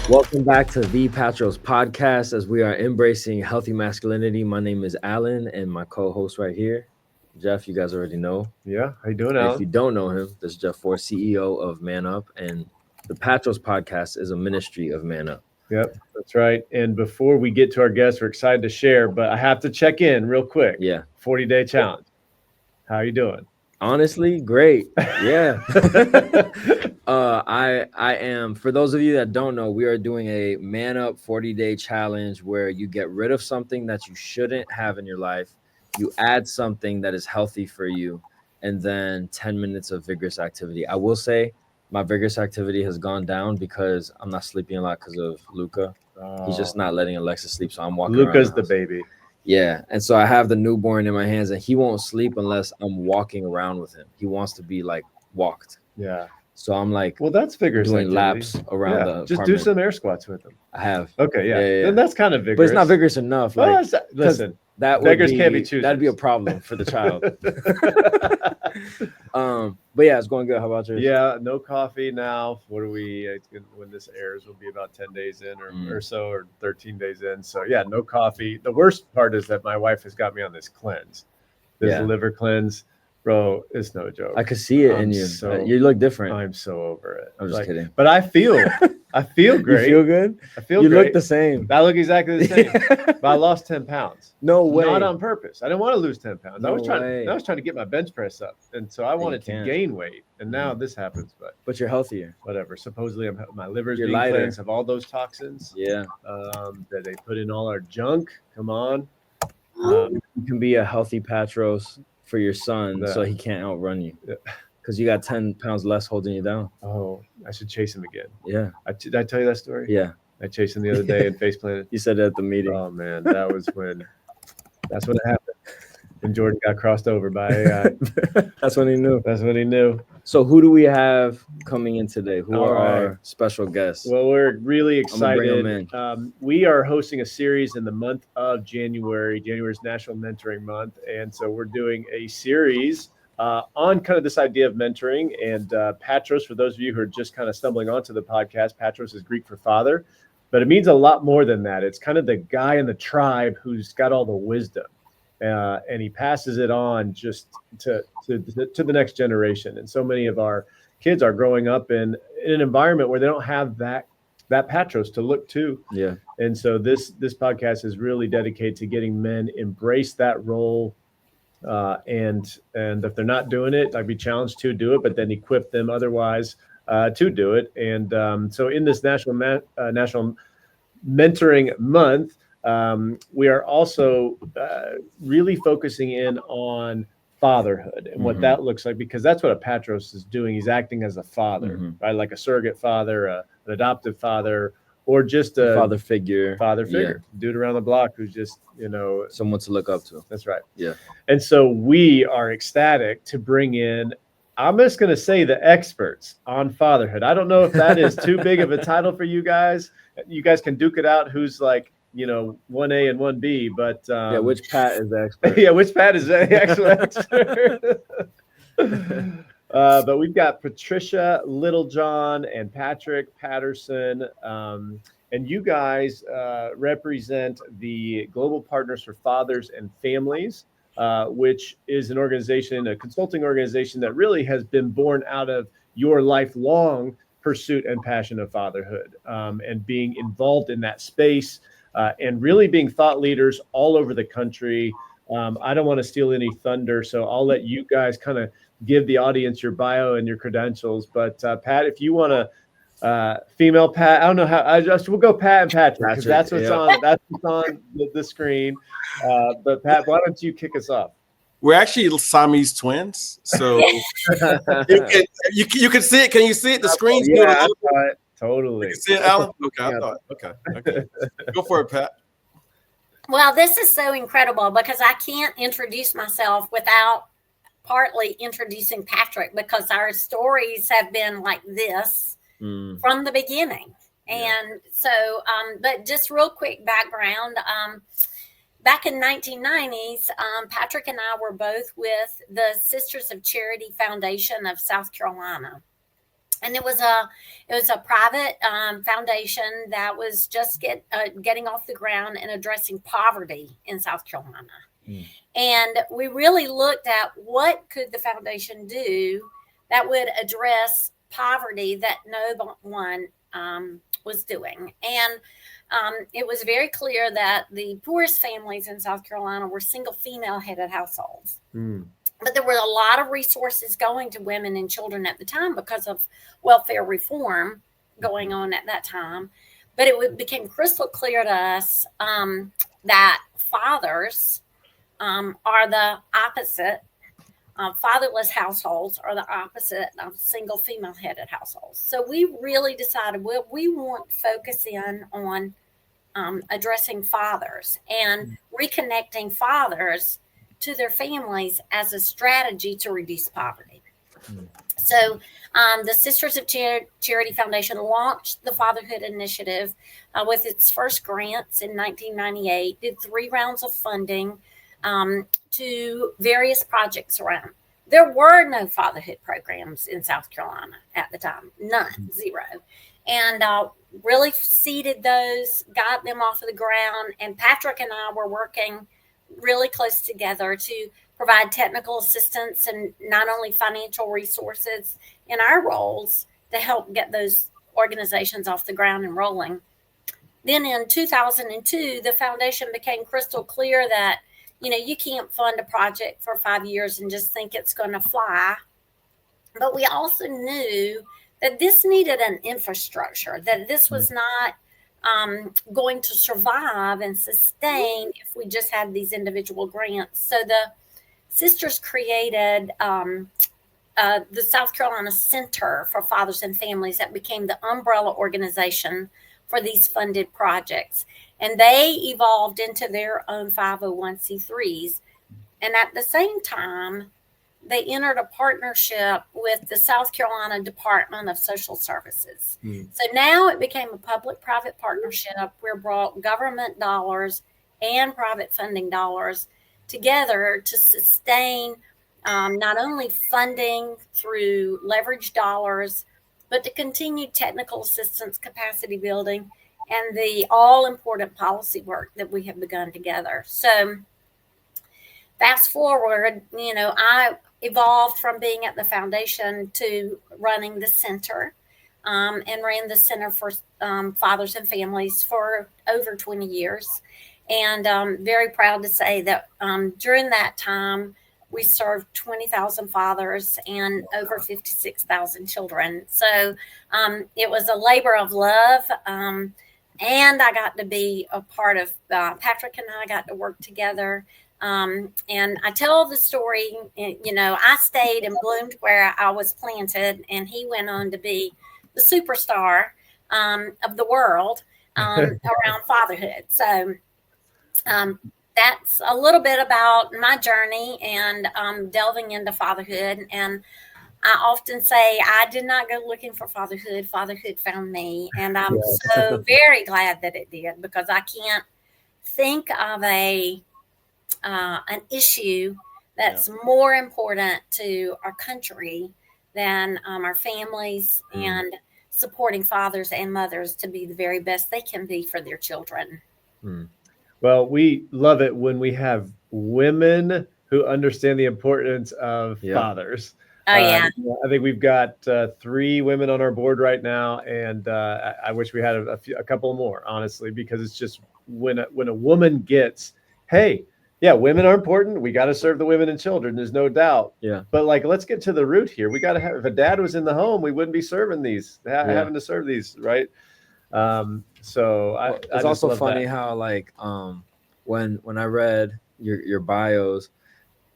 Welcome back to the Patros podcast as we are embracing healthy masculinity. My name is Allan and my co-host right here, Jeff, you guys already know. Yeah, how you doing, And if Allan? you don't know him, this is Jeff Ford, CEO of Man Up, and the Patros podcast is a ministry of Man Up. Yep, that's right. And before we get to our guests, we're excited to share, but I have to check in real quick. Yeah. 40-day challenge. How you doing? Honestly, great. Yeah. I am, for those of you that don't know, we are doing a Man Up 40-day challenge where you get rid of something that you shouldn't have in your life. You add something that is healthy for you, and then 10 minutes of vigorous activity. I will say my vigorous activity has gone down because I'm not sleeping a lot because of Luca. He's just not letting Alexa sleep, so I'm walking around Luca's the the house. baby. Yeah, and so I have the newborn in my hands, and he won't sleep unless I'm walking around with him. He wants to be like walked. Yeah. So I'm like Well, that's vigorous doing activity. laps around the Just do apartment. some air squats with them. I have. Okay, yeah. Yeah. Then that's kind of vigorous. But it's not vigorous enough. Well, Like, listen, that would beggars be, can't be choosers. That'd be a problem for the child. But yeah, it's going good. How about yours? Yeah, no coffee now. What are we? When this airs, will be about 10 days in or so, or 13 days in. So yeah, no coffee. The worst part is that my wife has got me on this cleanse, this liver cleanse. Bro, it's no joke. I could see it in you. You look different. I'm so over it. I'm just kidding. But I feel great. You feel good? I feel you great. Look the same. I look exactly the same. But I lost 10 pounds. No way. Not on purpose. I didn't want to lose 10 pounds. No I was trying to get my bench press up. And so I wanted to gain weight. And now this happens. But you're healthier. Whatever. Supposedly my liver's You're being lighter. cleansed of all those toxins. Yeah. That they put in all our junk. Come on. You can be a healthy Patros for your son so he can't outrun you. Because you got 10 pounds less holding you down. Oh, I should chase him again. Yeah. Did I tell you that story? Yeah. I chased him the other day and face planted. You said it at the meeting. Oh, man. That's when it happened. When Jordan got crossed over by AI. That's when he knew. That's when he knew. So who do we have coming in today? Who are our special guests? Well, we're really excited. Bring them in. We are hosting a series in the month of January. January is National Mentoring Month. And so we're doing a series on kind of this idea of mentoring. And Patros, for those of you who are just kind of stumbling onto the podcast, Patros is Greek for father. But it means a lot more than that. It's kind of the guy in the tribe who's got all the wisdom. And he passes it on just to the next generation. And so many of our kids are growing up in an environment where they don't have that Patros to look to. Yeah. And so this podcast is really dedicated to getting men embrace that role. And if they're not doing it, I'd be challenged to do it, but then equip them otherwise to do it. And so in this National Mentoring Month, we are also really focusing in on fatherhood and what that looks like, because that's what a Patros is doing. He's acting as a father, right? Like a surrogate father, an adoptive father, or just a father figure, dude around the block who's just, someone to look up to. That's right. Yeah. And so we are ecstatic to bring in, I'm just going to say, the experts on fatherhood. I don't know if that is too big of a title for you guys. You guys can duke it out who's like, 1A and 1B, but which Pat is the expert? Which Pat is the actual expert? But we've got Patricia Littlejohn and Patrick Patterson, and you guys represent the Global Partners for Fathers and Families, which is an organization, a consulting organization that really has been born out of your lifelong pursuit and passion of fatherhood, and being involved in that space. And really being thought leaders all over the country. I don't want to steal any thunder, so I'll let you guys kind of give the audience your bio and your credentials. But Pat, if you want to, female Pat, I don't know how. We'll go Pat and Patrick, because that's what's on. That's what's on the screen. But Pat, why don't you kick us off? We're actually Siamese twins, so you can see it. Can you see it? The screen's good. I saw it. Totally. You can see it, Allan? Okay, I thought. Okay. Go for it, Pat. Well, this is so incredible because I can't introduce myself without partly introducing Patrick, because our stories have been like this from the beginning. And so, but just real quick background. Back in 1990s, Patrick and I were both with the Sisters of Charity Foundation of South Carolina. And it was a private foundation that was just getting off the ground and addressing poverty in South Carolina. And we really looked at what could the foundation do that would address poverty that no one was doing. And it was very clear that the poorest families in South Carolina were single female headed households. But there were a lot of resources going to women and children at the time because of welfare reform going on at that time. But it became crystal clear to us that fathers are the opposite. Fatherless households are the opposite of single female headed households. So we really decided, well, we want to focus in on addressing fathers and reconnecting fathers to their families as a strategy to reduce poverty. So the Sisters of Charity Foundation launched the Fatherhood Initiative with its first grants in 1998, did 3 rounds of funding to various projects around. There were no fatherhood programs in South Carolina at the time, none, 0. And really seeded those, got them off of the ground. And Patrick and I were working really close together to provide technical assistance and not only financial resources in our roles to help get those organizations off the ground and rolling. Then in 2002, the foundation became crystal clear that, you can't fund a project for 5 years and just think it's going to fly. But we also knew that this needed an infrastructure, that this was not going to survive and sustain if we just had these individual grants. So the sisters created the South Carolina Center for Fathers and Families that became the umbrella organization for these funded projects. And they evolved into their own 501c3s. And at the same time, they entered a partnership with the South Carolina Department of Social Services. So now it became a public-private partnership where brought government dollars and private funding dollars together to sustain not only funding through leverage dollars, but to continue technical assistance, capacity building, and the all-important policy work that we have begun together. So fast forward, I evolved from being at the foundation to running the center and ran the Center for Fathers and Families for over 20 years. And I'm very proud to say that during that time, we served 20,000 fathers and over 56,000 children. So it was a labor of love. And I got to be a part of, Patrick and I got to work together. And I tell the story, I stayed and bloomed where I was planted, and he went on to be the superstar of the world around fatherhood. So that's a little bit about my journey and delving into fatherhood. And I often say I did not go looking for fatherhood. Fatherhood found me. And I'm so very glad that it did, because I can't think of an issue that's more important to our country than our families and supporting fathers and mothers to be the very best they can be for their children. Well, we love it when we have women who understand the importance of fathers. Oh, yeah. I think we've got 3 women on our board right now, and I wish we had a couple more, honestly, because it's just when a woman gets, hey, yeah, women are important. We got to serve the women and children. There's no doubt. Yeah. But let's get to the root here. We got to have, if a dad was in the home, we wouldn't be serving these, having to serve these, right? So it's also funny how when I read your bios,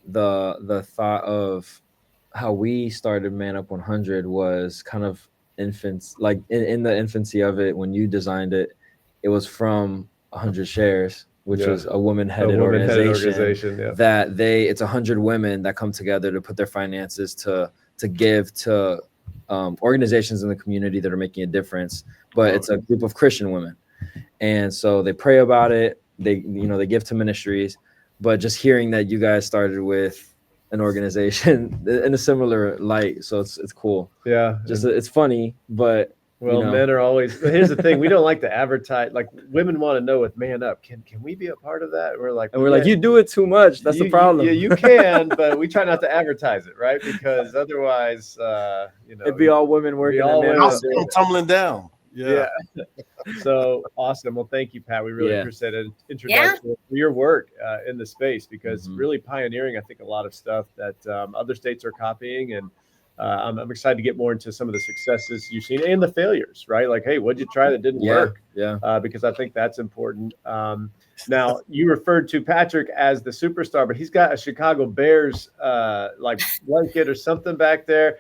the thought of how we started Man Up 100 was kind of infants, like in the infancy of it. When you designed it, it was from 100 Shares, which was a woman-headed organization that it's 100 women that come together to put their finances to give to organizations in the community that are making a difference. But it's a group of Christian women, and so they pray about it. They give to ministries. But just hearing that you guys started with an organization in a similar light. So it's cool. Yeah. Just it's funny, but well, you know. men are always. Here's the thing: we don't like to advertise. Like women want to know with Man Up, can we be a part of that? We're like, you do it too much. That's the problem. You can, but we try not to advertise it, right? Because otherwise, it'd be all women working. House tumbling down. Yeah. So awesome. Well, thank you, Pat. We really appreciate an introduction for your work in the space, because really pioneering, I think, a lot of stuff that other states are copying. And I'm excited to get more into some of the successes you've seen and the failures, right? Like, hey, what'd you try that didn't work? Yeah. Because I think that's important. Now, you referred to Patrick as the superstar, but he's got a Chicago Bears like blanket or something back there.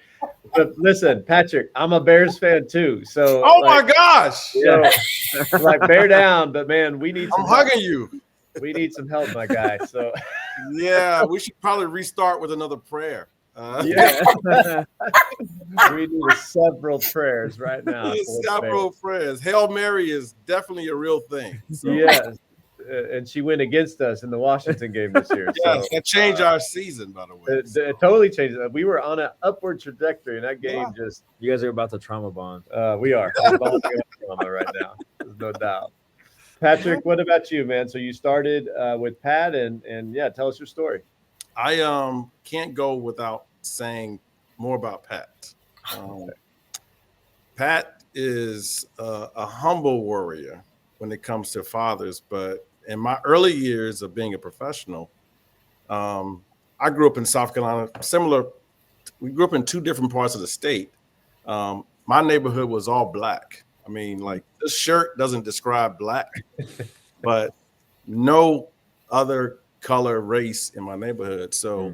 But listen, Patrick, I'm a Bears fan too. So, my gosh, like bear down. But man, we need. I'm hugging you. We need some help, my guy. So, yeah, we should probably restart with another prayer. We need several prayers right now. Several prayers. Hail Mary is definitely a real thing. So. Yes. And she went against us in the Washington game this year. Yes, that changed our season, by the way. It totally changed it. We were on an upward trajectory, and that game just. You guys are about to trauma bond. We are. We're bonding on trauma right now. There's no doubt. Patrick, what about you, man? So you started with Pat, and tell us your story. I can't go without saying more about Pat. Pat is a humble warrior when it comes to fathers, but in my early years of being a professional, I grew up in South Carolina. We grew up in two different parts of the state. My neighborhood was all black. I mean, like, this shirt doesn't describe black, but no other color, race in my neighborhood. So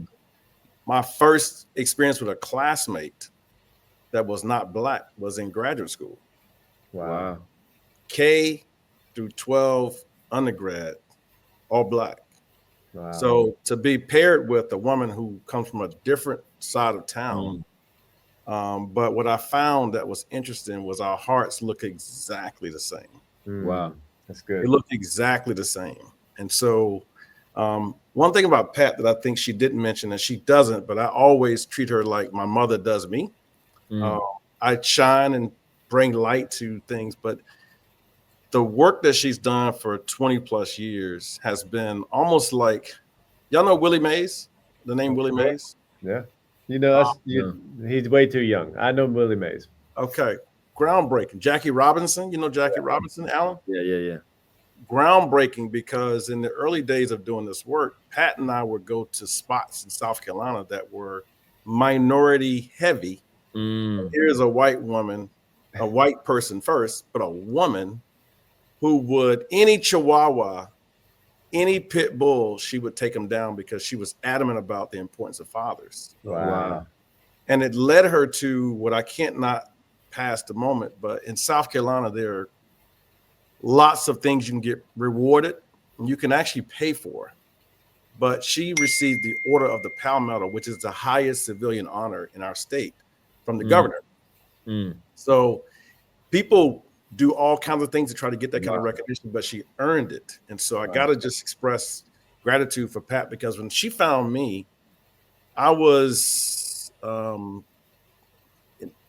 my first experience with a classmate that was not black was in graduate school. Wow. K through 12 undergrad, all black. Wow. So to be paired with a woman who comes from a different side of town. But what I found that was interesting was our hearts look exactly the same. Wow. That's good. They look exactly the same. And so one thing about Pat that I think she didn't mention, and she doesn't, but I always treat her like my mother does me. I shine and bring light to things, but the work that she's done for 20 plus years has been almost like, y'all know Willie Mays, the name Willie Mays? Yeah. He's way too young. I know Willie Mays. Okay. Groundbreaking. Jackie Robinson, you know Jackie Robinson, Allan? Yeah. Groundbreaking, because in the early days of doing this work, Pat and I would go to spots in South Carolina that were minority heavy. Here's a white woman, a white person first, but a woman who would, any Chihuahua, any pit bull, she would take them down because she was adamant about the importance of fathers. Wow. And it led her to what I can't not pass the moment, but in South Carolina, there are lots of things you can get rewarded and you can actually pay for. But she received the Order of the Palmetto, which is the highest civilian honor in our state, from the governor. So people do all kinds of things to try to get that kind of recognition, but she earned it. And so I got to just express gratitude for Pat, because when she found me, I was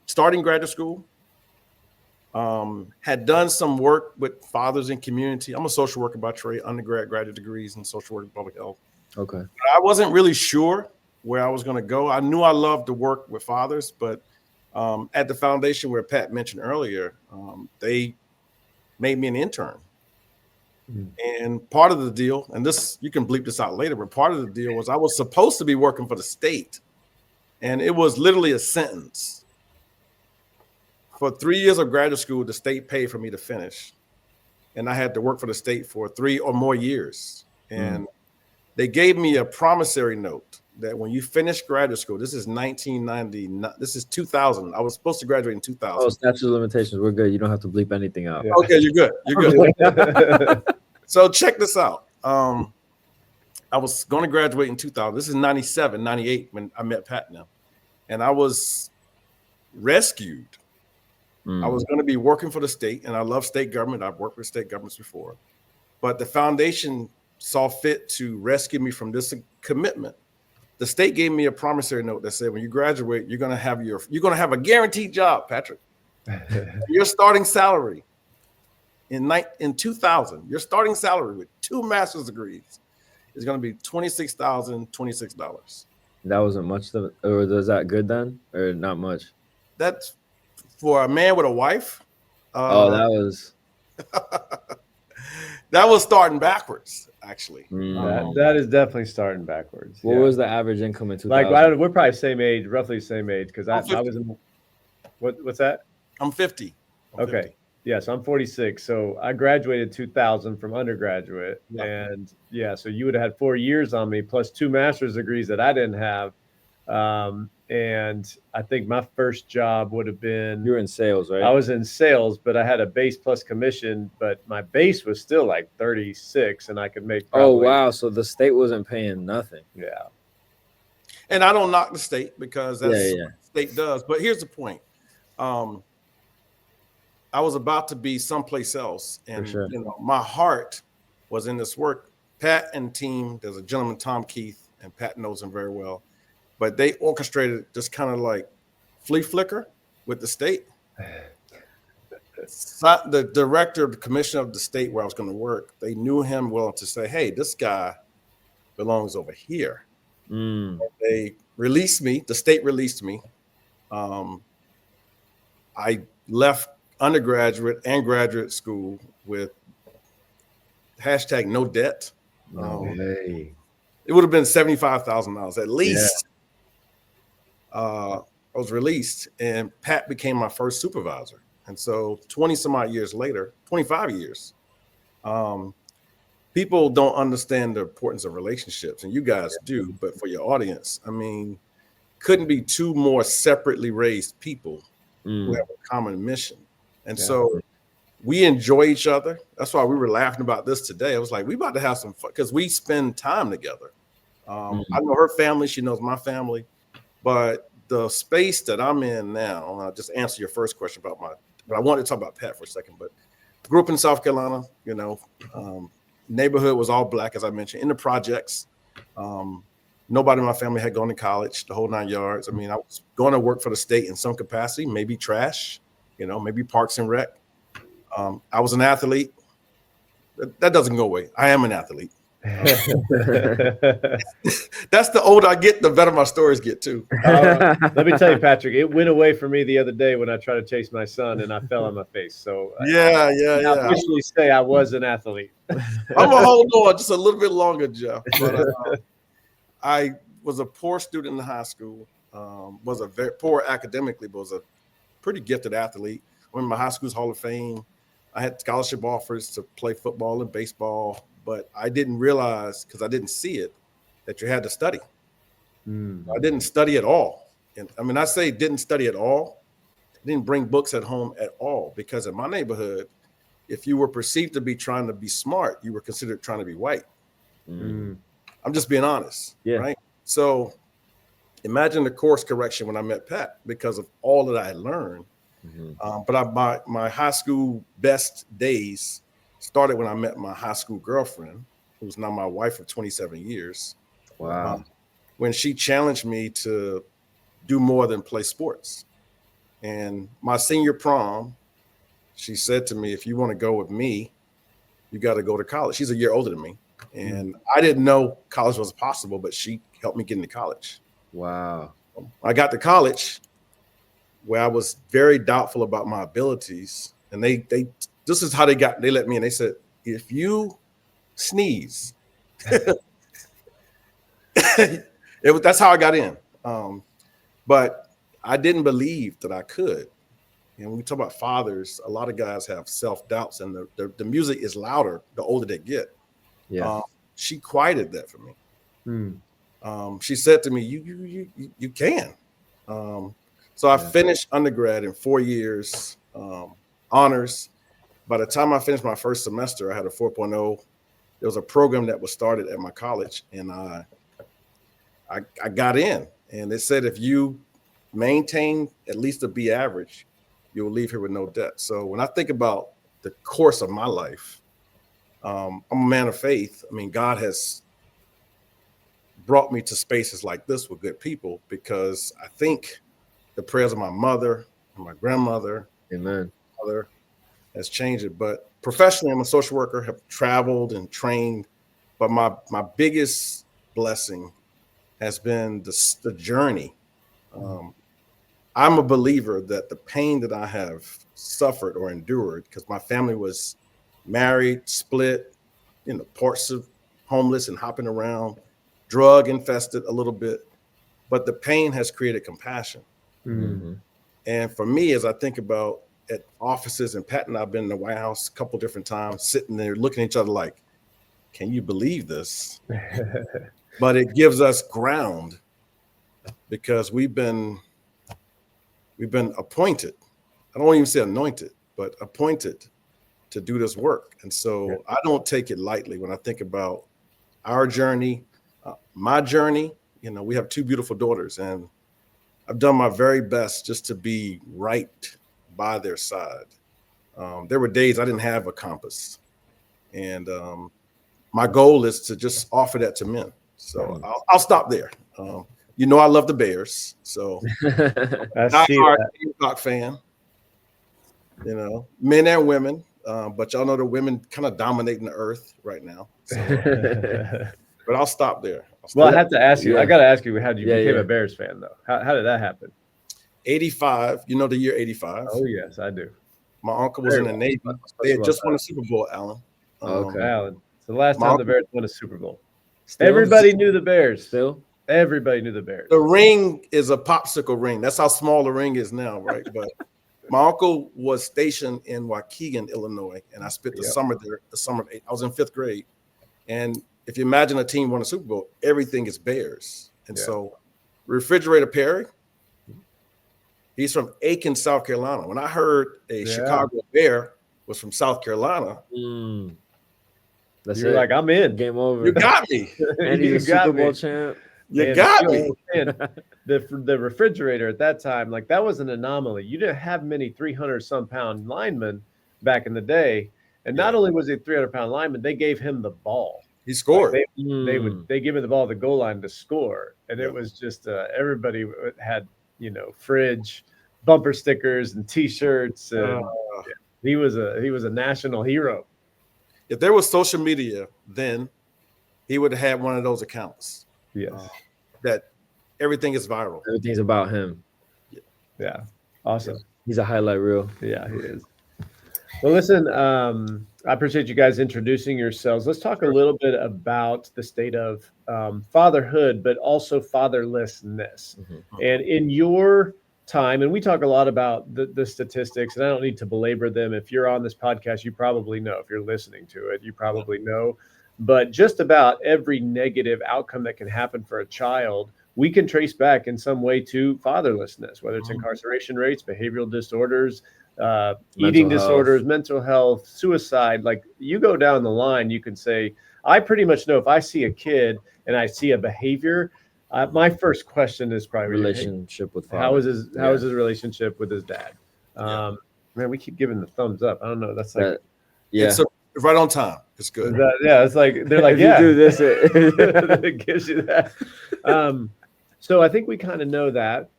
starting graduate school, had done some work with fathers in community. I'm a social worker by trade, undergrad, graduate degrees in social work and public health. Okay. But I wasn't really sure where I was going to go. I knew I loved to work with fathers, but at the foundation where Pat mentioned earlier, they made me an intern. And part of the deal, and this, you can bleep this out later, but part of the deal was I was supposed to be working for the state. And it was literally a sentence. For 3 years of graduate school, the state paid for me to finish. And I had to work for the state for 3 or more years. And they gave me a promissory note that when you finish graduate school, this is 1990, this is 2000. I was supposed to graduate in 2000. Oh, statute of limitations. We're good. You don't have to bleep anything out. Yeah. Okay, you're good. You're good. So check this out. I was going to graduate in 2000. This is 97, 98 when I met Pat now. And I was rescued. I was going to be working for the state, and I love state government. I've worked with state governments before. But the foundation saw fit to rescue me from this commitment the state gave me a promissory note that said, when you graduate, you're gonna have a guaranteed job, Patrick. Your starting salary in 2000, your starting salary with 2 master's degrees is going to be $26,026. That wasn't much, or was that good then, or not much? That's for a man with a wife. Oh, that was that was starting backwards, actually. That is definitely starting backwards. What was the average income in 2000? Like, we're probably same age, roughly the same age, because I was in. What's that? I'm 50. Okay. 50. Yeah, so I'm 46. So I graduated 2000 from undergraduate. Yeah. And yeah, so you would have had 4 years on me plus 2 master's degrees that I didn't have. And I think my first job would have been. You were in sales, right? I was in sales, but I had a base plus commission, but my base was still like 36 and I could make. Oh, wow. So the state wasn't paying nothing. Yeah. And I don't knock the state because that's what the state does. But here's the point. I was about to be someplace else, and my heart was in this work. Pat and team, there's a gentleman, Tom Keith, and Pat knows him very well, but they orchestrated just kind of like flea flicker with the state. The director of the commission of the state where I was going to work, they knew him well to say, hey, this guy belongs over here. They released me. The state released me. I left undergraduate and graduate school with hashtag no debt. No way. It would have been $75,000 at least. I was released, and Pat became my first supervisor. And so 20 some odd years later, 25 years, people don't understand the importance of relationships, and you guys do, but for your audience, I mean, couldn't be 2 more separately raised people who have a common mission. And so we enjoy each other. That's why we were laughing about this today. I was like, we about to have some fun because we spend time together. I know her family. She knows my family. But the space that I'm in now, and I'll just answer your first question about but I wanted to talk about Pat for a second. But grew up in South Carolina, neighborhood was all Black, as I mentioned, in the projects. Nobody in my family had gone to college, the whole 9 yards. I mean, I was going to work for the state in some capacity, maybe trash, maybe Parks and Rec. I was an athlete. That doesn't go away. I am an athlete. That's the older I get, the better my stories get too. Let me tell you, Patrick, it went away for me the other day when I tried to chase my son and I fell on my face. So I officially say I was an athlete. I'm gonna hold on just a little bit longer, Jeff. But, I was a poor student in high school. Was a very poor academically, but was a pretty gifted athlete. Went to my high school's Hall of Fame. I had scholarship offers to play football and baseball, but I didn't realize, because I didn't see it, that you had to study. I didn't study at all. And I mean, I say didn't study at all. I didn't bring books at home at all, because in my neighborhood, if you were perceived to be trying to be smart, you were considered trying to be white. I'm just being honest, right? So imagine the course correction when I met Pat because of all that I had learned. But my high school best days started when I met my high school girlfriend, who's now my wife of 27 years. Wow. When she challenged me to do more than play sports. And my senior prom, she said to me, if you want to go with me, you got to go to college. She's a year older than me. And I didn't know college was possible, but she helped me get into college. Wow. I got to college where I was very doubtful about my abilities. And they this is how they let me in. They said, if you sneeze, that's how I got in. But I didn't believe that I could. And when we talk about fathers, a lot of guys have self-doubts, and the music is louder the older they get. She quieted that for me. She said to me, you can. So I finished undergrad in 4 years, honors. By the time I finished my first semester, I had a 4.0. There was a program that was started at my college, and I got in. And it said, if you maintain at least a B average, you'll leave here with no debt. So when I think about the course of my life, I'm a man of faith. I mean, God has brought me to spaces like this with good people, because I think the prayers of my mother and my grandmother, Amen, mother, has changed it. But professionally, I'm a social worker, have traveled and trained. But my biggest blessing has been the journey. I'm a believer that the pain that I have suffered or endured, because my family was married, split, parts of homeless and hopping around, drug infested a little bit, but the pain has created compassion. mm-hmm. And for me, as I think about at offices, and Pat and I've been in the White House a couple different times, sitting there looking at each other like, can you believe this? But it gives us ground, because we've been appointed. I don't even say anointed, but appointed to do this work. And so I don't take it lightly when I think about our journey, my journey. We have 2 beautiful daughters, and I've done my very best just to be right by their side. There were days I didn't have a compass, and my goal is to just offer that to men. So I'll stop there. I love the Bears, so I see I'm that. a Gamecock fan. Men and women, but y'all know the women kind of dominating the earth right now. So, but I'll stop there. Well, I have to ask you. Yeah. I got to ask you how you became yeah. a Bears fan, though. How did that happen? 85. You know the year 85? Oh yes, I do. My uncle was in the Navy. They had just won a Super Bowl, Alan. Okay. Alan. It's the last time the Bears won a Super Bowl. Still? Everybody knew the Bears. Still? Everybody knew the Bears. The ring is a popsicle ring. That's how small the ring is now, right? But my uncle was stationed in Waukegan, Illinois, and I spent the summer there. The summer of 8. I was in 5th grade, and if you imagine a team won a Super Bowl, everything is Bears. And so, Refrigerator Perry, he's from Aiken, South Carolina. When I heard a Chicago Bear was from South Carolina, you're like, I'm in. Game over. You got me. And he's a Super Bowl champ. You got me. The refrigerator at that time, like, that was an anomaly. You didn't have many 300-some-pound linemen back in the day. And not only was he a 300-pound lineman, they gave him the ball. He scored. Like they give him the ball at the goal line to score. And it was just everybody had, fridge bumper stickers and T-shirts. And he was a national hero. If there was social media then, he would have had one of those accounts. Yes. That everything is viral. Everything's about him. Yeah. Awesome. He's a highlight reel. Yeah, he is. Well, listen, I appreciate you guys introducing yourselves. Let's talk a little bit about the state of fatherhood, but also fatherlessness. And in your time, and we talk a lot about the statistics, and I don't need to belabor them. If you're on this podcast, you probably know. If you're listening to it, you probably know. But just about every negative outcome that can happen for a child, we can trace back in some way to fatherlessness, whether it's incarceration rates, behavioral disorders, eating disorders, mental health, suicide. Like, you go down the line, you can say, I pretty much know if I see a kid and I see a behavior, my first question is probably relationship with father. How is his relationship with his dad? Man, we keep giving the thumbs up. I don't know. That's like it's right on time. It's good. It's like they're like, you do this, it gives you that. So I think we kind of know that.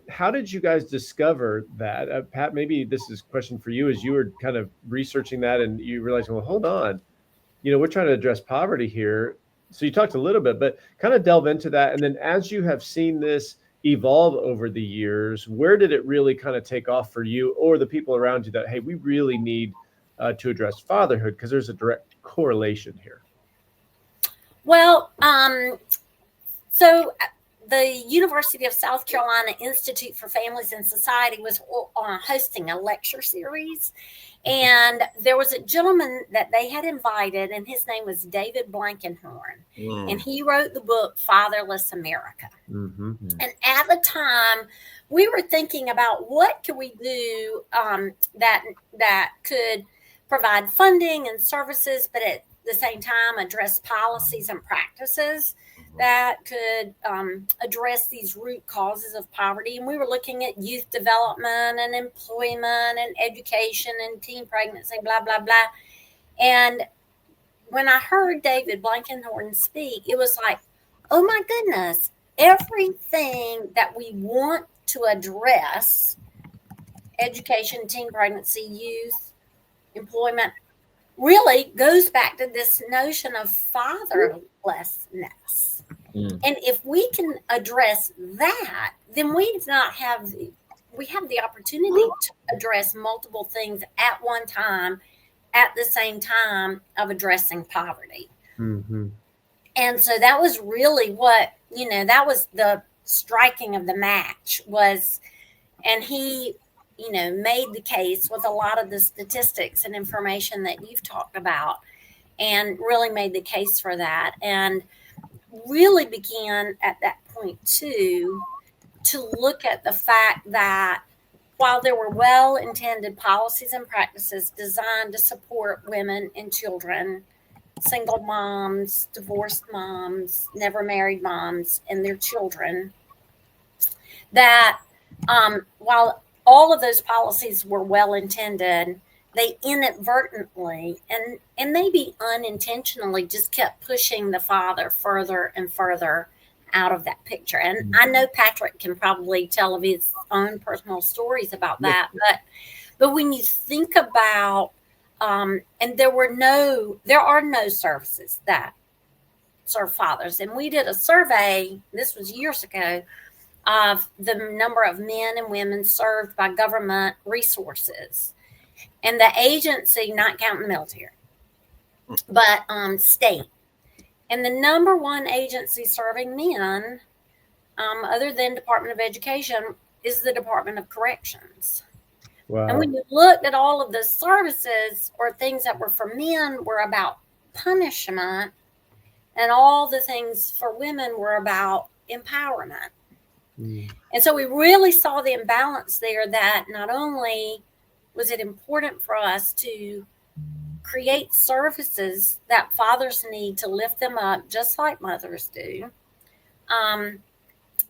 How did you guys discover that? Pat, maybe this is a question for you, as you were kind of researching that and you realized, well, hold on, we're trying to address poverty here. So you talked a little bit, but kind of delve into that. And then as you have seen this evolve over the years, where did it really kind of take off for you or the people around you that, hey, we really need to address fatherhood because there's a direct correlation here? Well, so the University of South Carolina Institute for Families and Society was hosting a lecture series. And there was a gentleman that they had invited, and his name was David Blankenhorn. And he wrote the book, Fatherless America. And at the time, we were thinking about what could we do that could provide funding and services, but at the same time address policies and practices that could address these root causes of poverty. And we were looking at youth development and employment and education and teen pregnancy, blah, blah, blah. And when I heard David Blankenhorn speak, it was like, oh my goodness, everything that we want to address, education, teen pregnancy, youth, employment, really goes back to this notion of fatherlessness. And if we can address that, then we have the opportunity to address multiple things at one time, at the same time of addressing poverty. Mm-hmm. And so that was really what, that was the striking of the match was, and he, made the case with a lot of the statistics and information that you've talked about, and really made the case for that. And really began at that point too to look at the fact that while there were well-intended policies and practices designed to support women and children, single moms, divorced moms, never married moms, and their children, that while all of those policies were well-intended, they inadvertently and maybe unintentionally just kept pushing the father further and further out of that picture. And I know Patrick can probably tell of his own personal stories about that, but when you think about and there are no services that serve fathers. And we did a survey, this was years ago, of the number of men and women served by government resources. And the agency, not counting the military, but state. And the number one agency serving men, other than Department of Education, is the Department of Corrections. Wow. And when you looked at all of the services or things that were for men were about punishment, and all the things for women were about empowerment. And so we really saw the imbalance there, that not only was it important for us to create services that fathers need to lift them up, just like mothers do,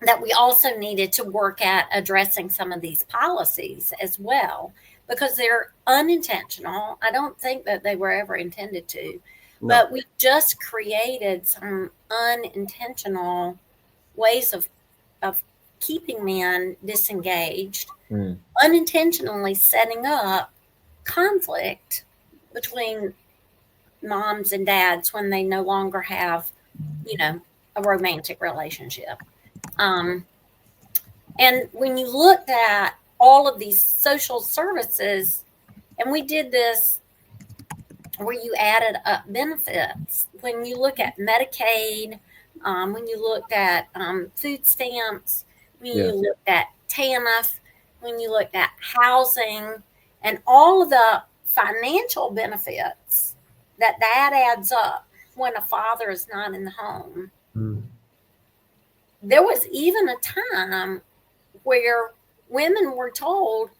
that we also needed to work at addressing some of these policies as well, because they're unintentional. I don't think that they were ever intended to, but we just created some unintentional ways of keeping men disengaged, unintentionally setting up conflict between moms and dads when they no longer have, a romantic relationship. And when you looked at all of these social services, and we did this where you added up benefits, when you look at Medicaid, when you looked at food stamps, when you looked at TANF, when you looked at housing, and all of the financial benefits that adds up when a father is not in the home. There was even a time where women were told,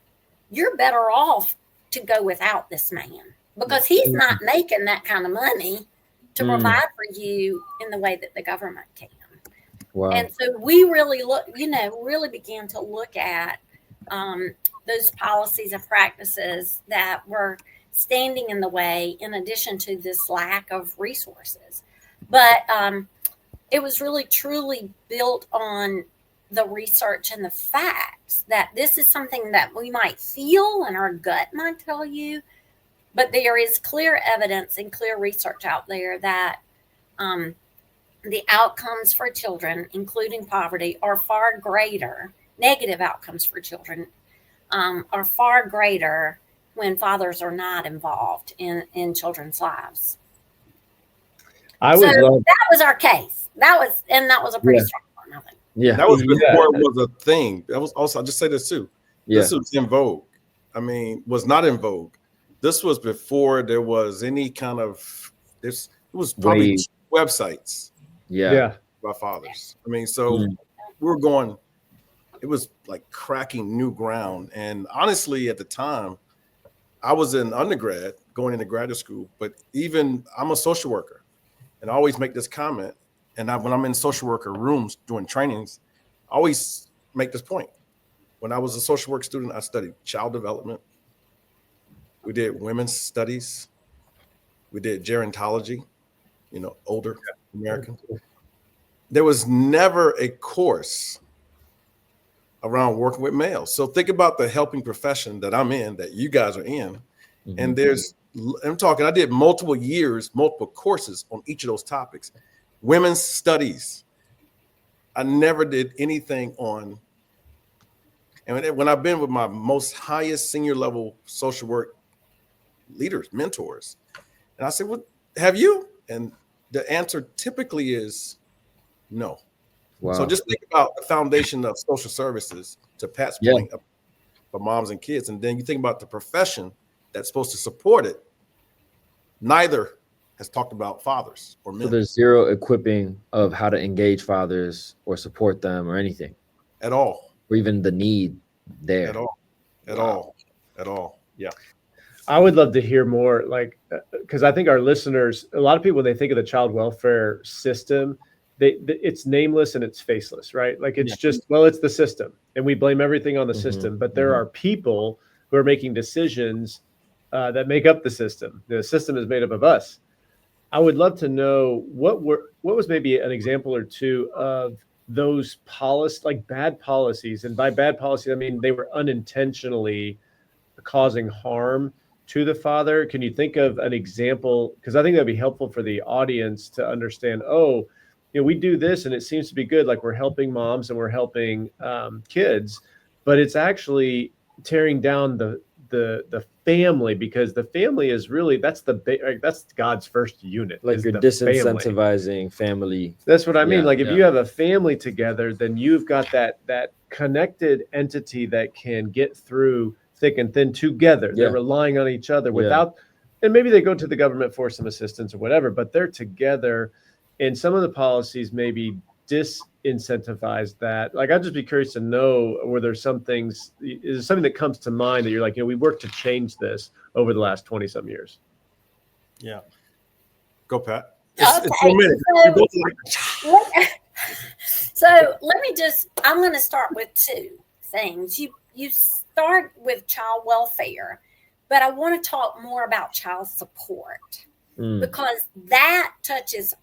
you're better off to go without this man because he's not making that kind of money to provide for you in the way that the government can. Wow. And so we really really began to look at those policies and practices that were standing in the way, in addition to this lack of resources. But it was really truly built on the research and the facts that this is something that we might feel and our gut might tell you, but there is clear evidence and clear research out there that the outcomes for children, including poverty, are far greater. Negative outcomes for children are far greater when fathers are not involved in children's lives. That was our case. That was a pretty strong one, I think. Yeah, that was before it was a thing. That was also, I'll just say this too. This was in vogue. I mean, was not in vogue. This was before there was any kind of this. It was probably websites. By fathers. I mean, so we're going. It was like cracking new ground. And honestly, at the time, I was in undergrad, going into graduate school. But even I'm a social worker, and I always make this comment. And when I'm in social worker rooms doing trainings, I always make this point. When I was a social work student, I studied child development. We did women's studies. We did gerontology, older Americans. there was never a course around working with males. So think about the helping profession that I'm in, that you guys are in. And I did multiple years, multiple courses on each of those topics. Women's studies. I never did anything on, and when I've been with my most highest senior level social work leaders, mentors, and I said, "Well, have you?" And the answer typically is no. Wow. So just think about the foundation of social services, to Pat's point, for moms and kids. And then you think about the profession that's supposed to support it. Neither has talked about fathers or men. So there's zero equipping of how to engage fathers or support them or anything. At all. Or even the need there. At all. At all. At all. Yeah. I would love to hear more, like, because I think our listeners, a lot of people, when they think of the child welfare system, it's nameless and it's faceless, right? Like it's just, well, it's the system and we blame everything on the system, but there are people who are making decisions that make up the system. The system is made up of us. I would love to know what was maybe an example or two of those policies, like bad policies. And by bad policy, I mean, they were unintentionally causing harm to the father. Can you think of an example? Because I think that'd be helpful for the audience to understand, we do this and it seems to be good. Like we're helping moms and we're helping kids, but it's actually tearing down the family, because the family is really, that's God's first unit. Like you're disincentivizing family. That's what I mean. Like if you have a family together, then you've got that connected entity that can get through thick and thin together. They're relying on each other without, and maybe they go to the government for some assistance or whatever, but they're together. And some of the policies maybe disincentivize that. Like, I'd just be curious to know, were there some things, is there something that comes to mind that you're like, we worked to change this over the last 20 some years? Yeah. Go, Pat. Okay. It's 4 minutes. So let me I'm going to start with two things. You start with child welfare, but I want to talk more about child support because that touches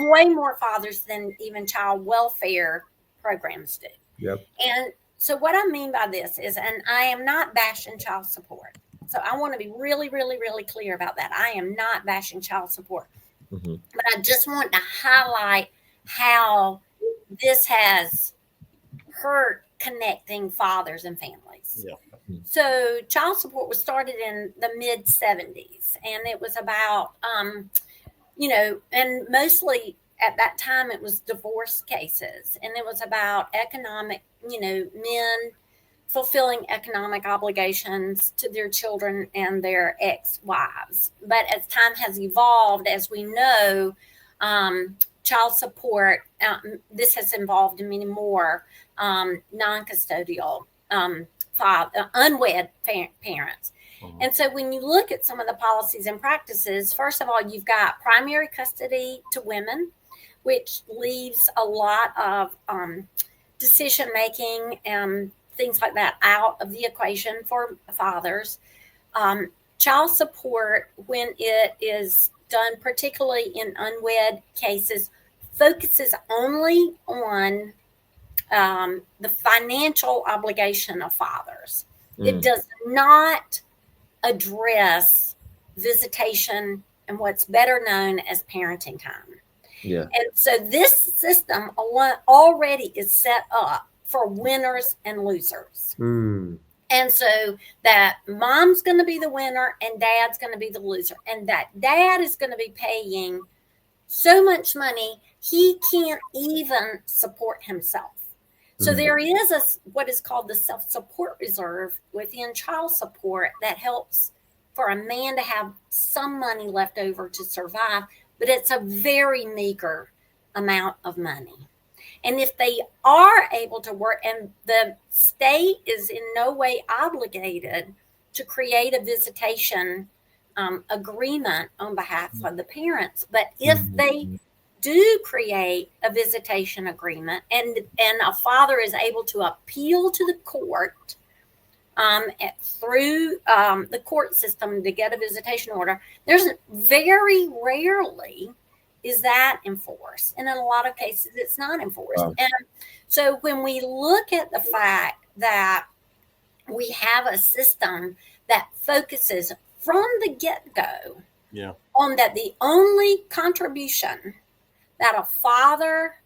way more fathers than even child welfare programs do. Yep. And so what I mean by this is, and I am not bashing child support. So I want to be really, really, really clear about that. I am not bashing child support. But I just want to highlight how this has hurt connecting fathers and families. Yeah. So child support was started in the mid 70s, and it was about, and mostly at that time it was divorce cases, and it was about economic, men fulfilling economic obligations to their children and their ex-wives. But as time has evolved, as we know, child support, this has involved many more non-custodial unwed parents. And so when you look at some of the policies and practices, first of all, you've got primary custody to women, which leaves a lot of decision-making and things like that out of the equation for fathers. Child support, when it is done particularly in unwed cases, focuses only on the financial obligation of fathers. It does not address visitation and what's better known as parenting time. Yeah. And so this system already is set up for winners and losers. And so that mom's going to be the winner and dad's going to be the loser. And that dad is going to be paying so much money, he can't even support himself. So there is what is called the self-support reserve within child support that helps for a man to have some money left over to survive, but it's a very meager amount of money. And if they are able to work, and the state is in no way obligated to create a visitation agreement on behalf of the parents, but if they do create a visitation agreement and a father is able to appeal to the court through the court system to get a visitation order, there's very rarely is that enforced? And in a lot of cases, it's not enforced. Wow. And so when we look at the fact that we have a system that focuses from the get-go on that the only contribution that a father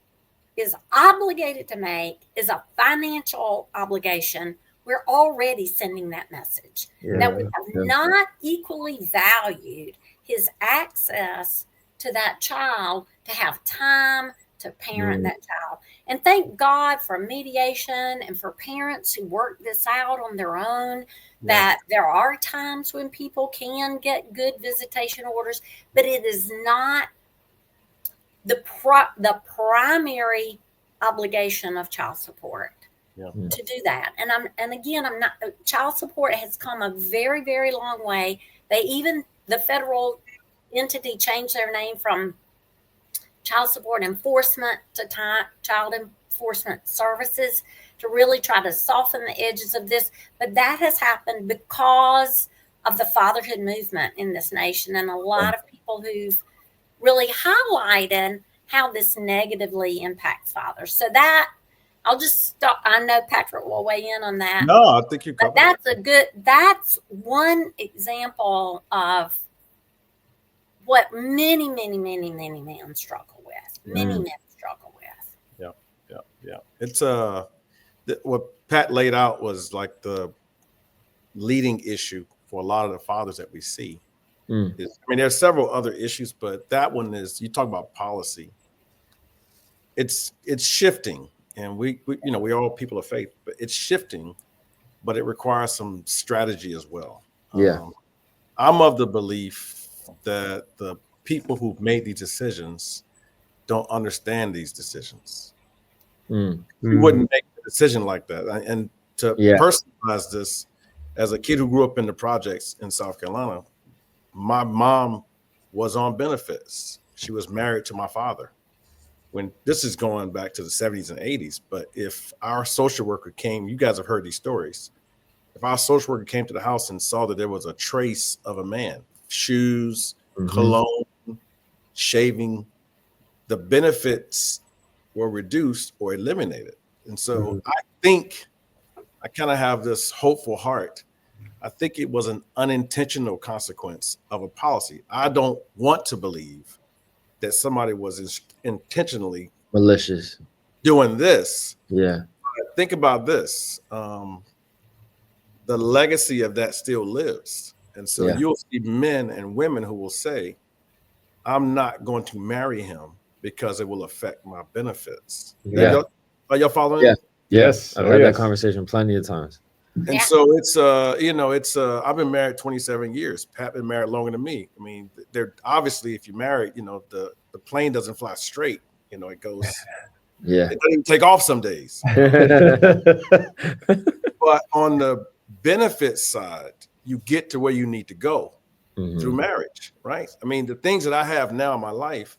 is obligated to make is a financial obligation, we're already sending that message that we have not equally valued his access to that child to have time to parent that child. And thank God for mediation and for parents who work this out on their own, that there are times when people can get good visitation orders, but it is not the primary obligation of child support to do that. And again, I'm not, child support has come a very, very long way. The federal entity changed their name from Child Support Enforcement to Child Enforcement Services to really try to soften the edges of this. But that has happened because of the fatherhood movement in this nation, and a lot of people who've really highlighted how this negatively impacts fathers. So that, I'll just stop. I know Patrick will weigh in on that. No, I think you covered that's one example of what many men struggle with. Many men struggle with. Yeah. It's what Pat laid out was like the leading issue for a lot of the fathers that we see. I mean, there's several other issues, but that one is, you talk about policy. It's shifting, and we we're all people of faith, but it's shifting, but it requires some strategy as well. I'm of the belief that the people who've made these decisions don't understand these decisions. You wouldn't make a decision like that. And to personalize this, as a kid who grew up in the projects in South Carolina, my mom was on benefits. She was married to my father. When this is going back to the 70s and 80s, but if our social worker came, you guys have heard these stories. If our social worker came to the house and saw that there was a trace of a man, shoes, cologne, shaving, the benefits were reduced or eliminated. And so I think I kind of have this hopeful heart. I think it was an unintentional consequence of a policy. I don't want to believe that somebody was intentionally malicious doing this. But think about this. The legacy of that still lives. And so you'll see men and women who will say, I'm not going to marry him because it will affect my benefits. Are y'all following? Yes. I've had that conversation plenty of times. And so it's I've been married 27 years. Pat been married longer than me. I mean, they're obviously, if you're married, the plane doesn't fly straight. It goes, it doesn't even take off some days. But on the benefits side, you get to where you need to go through marriage, right? I mean, the things that I have now in my life,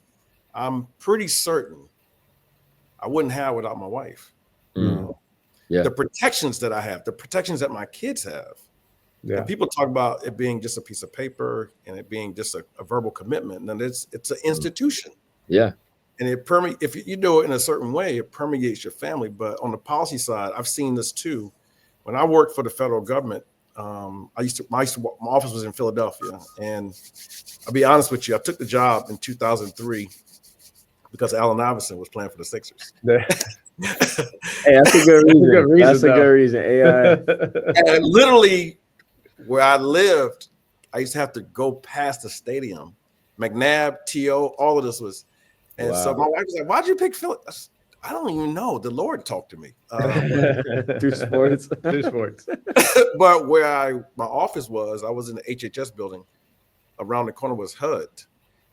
I'm pretty certain I wouldn't have without my wife. The protections that I have, the protections that my kids have. And people talk about it being just a piece of paper and it being just a verbal commitment. And it's an institution. And it if you do it in a certain way, it permeates your family. But on the policy side, I've seen this too. When I worked for the federal government, my office was in Philadelphia. And I'll be honest with you, I took the job in 2003 because Allen Iverson was playing for the Sixers. Hey, that's a good reason. That's a good reason. AI. And literally, where I lived, I used to have to go past the stadium. McNabb, T.O., all of this was. And so my wife was like, why'd you pick Philly? I don't even know. The Lord talked to me. Through sports. But where my office was, I was in the HHS building. Around the corner was HUD.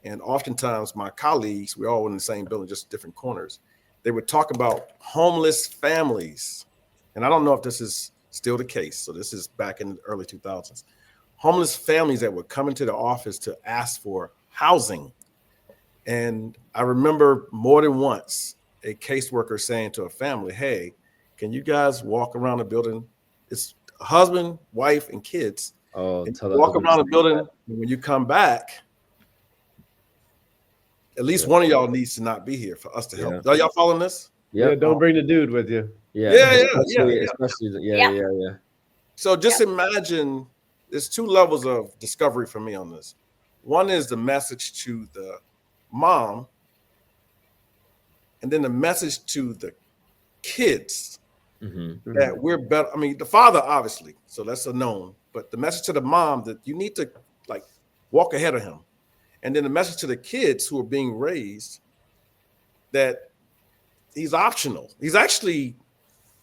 And oftentimes my colleagues, we're all in the same building, just different corners. They would talk about homeless families. And I don't know if this is still the case. So this is back in the early 2000s. Homeless families that would come into the office to ask for housing. And I remember more than once a caseworker saying to a family, hey, can you guys walk around the building? It's a husband, wife, and kids. Oh, and walk around the building. And when you come back, at least one of y'all needs to not be here for us to help. Yeah. Are y'all following this? Yeah, don't bring the dude with you. Yeah. So just imagine there's two levels of discovery for me on this. One is the message to the mom, and then the message to the kids that we're better. I mean, the father, obviously, so that's a known, but the message to the mom that you need to like walk ahead of him. And then the message to the kids who are being raised that he's optional. He's actually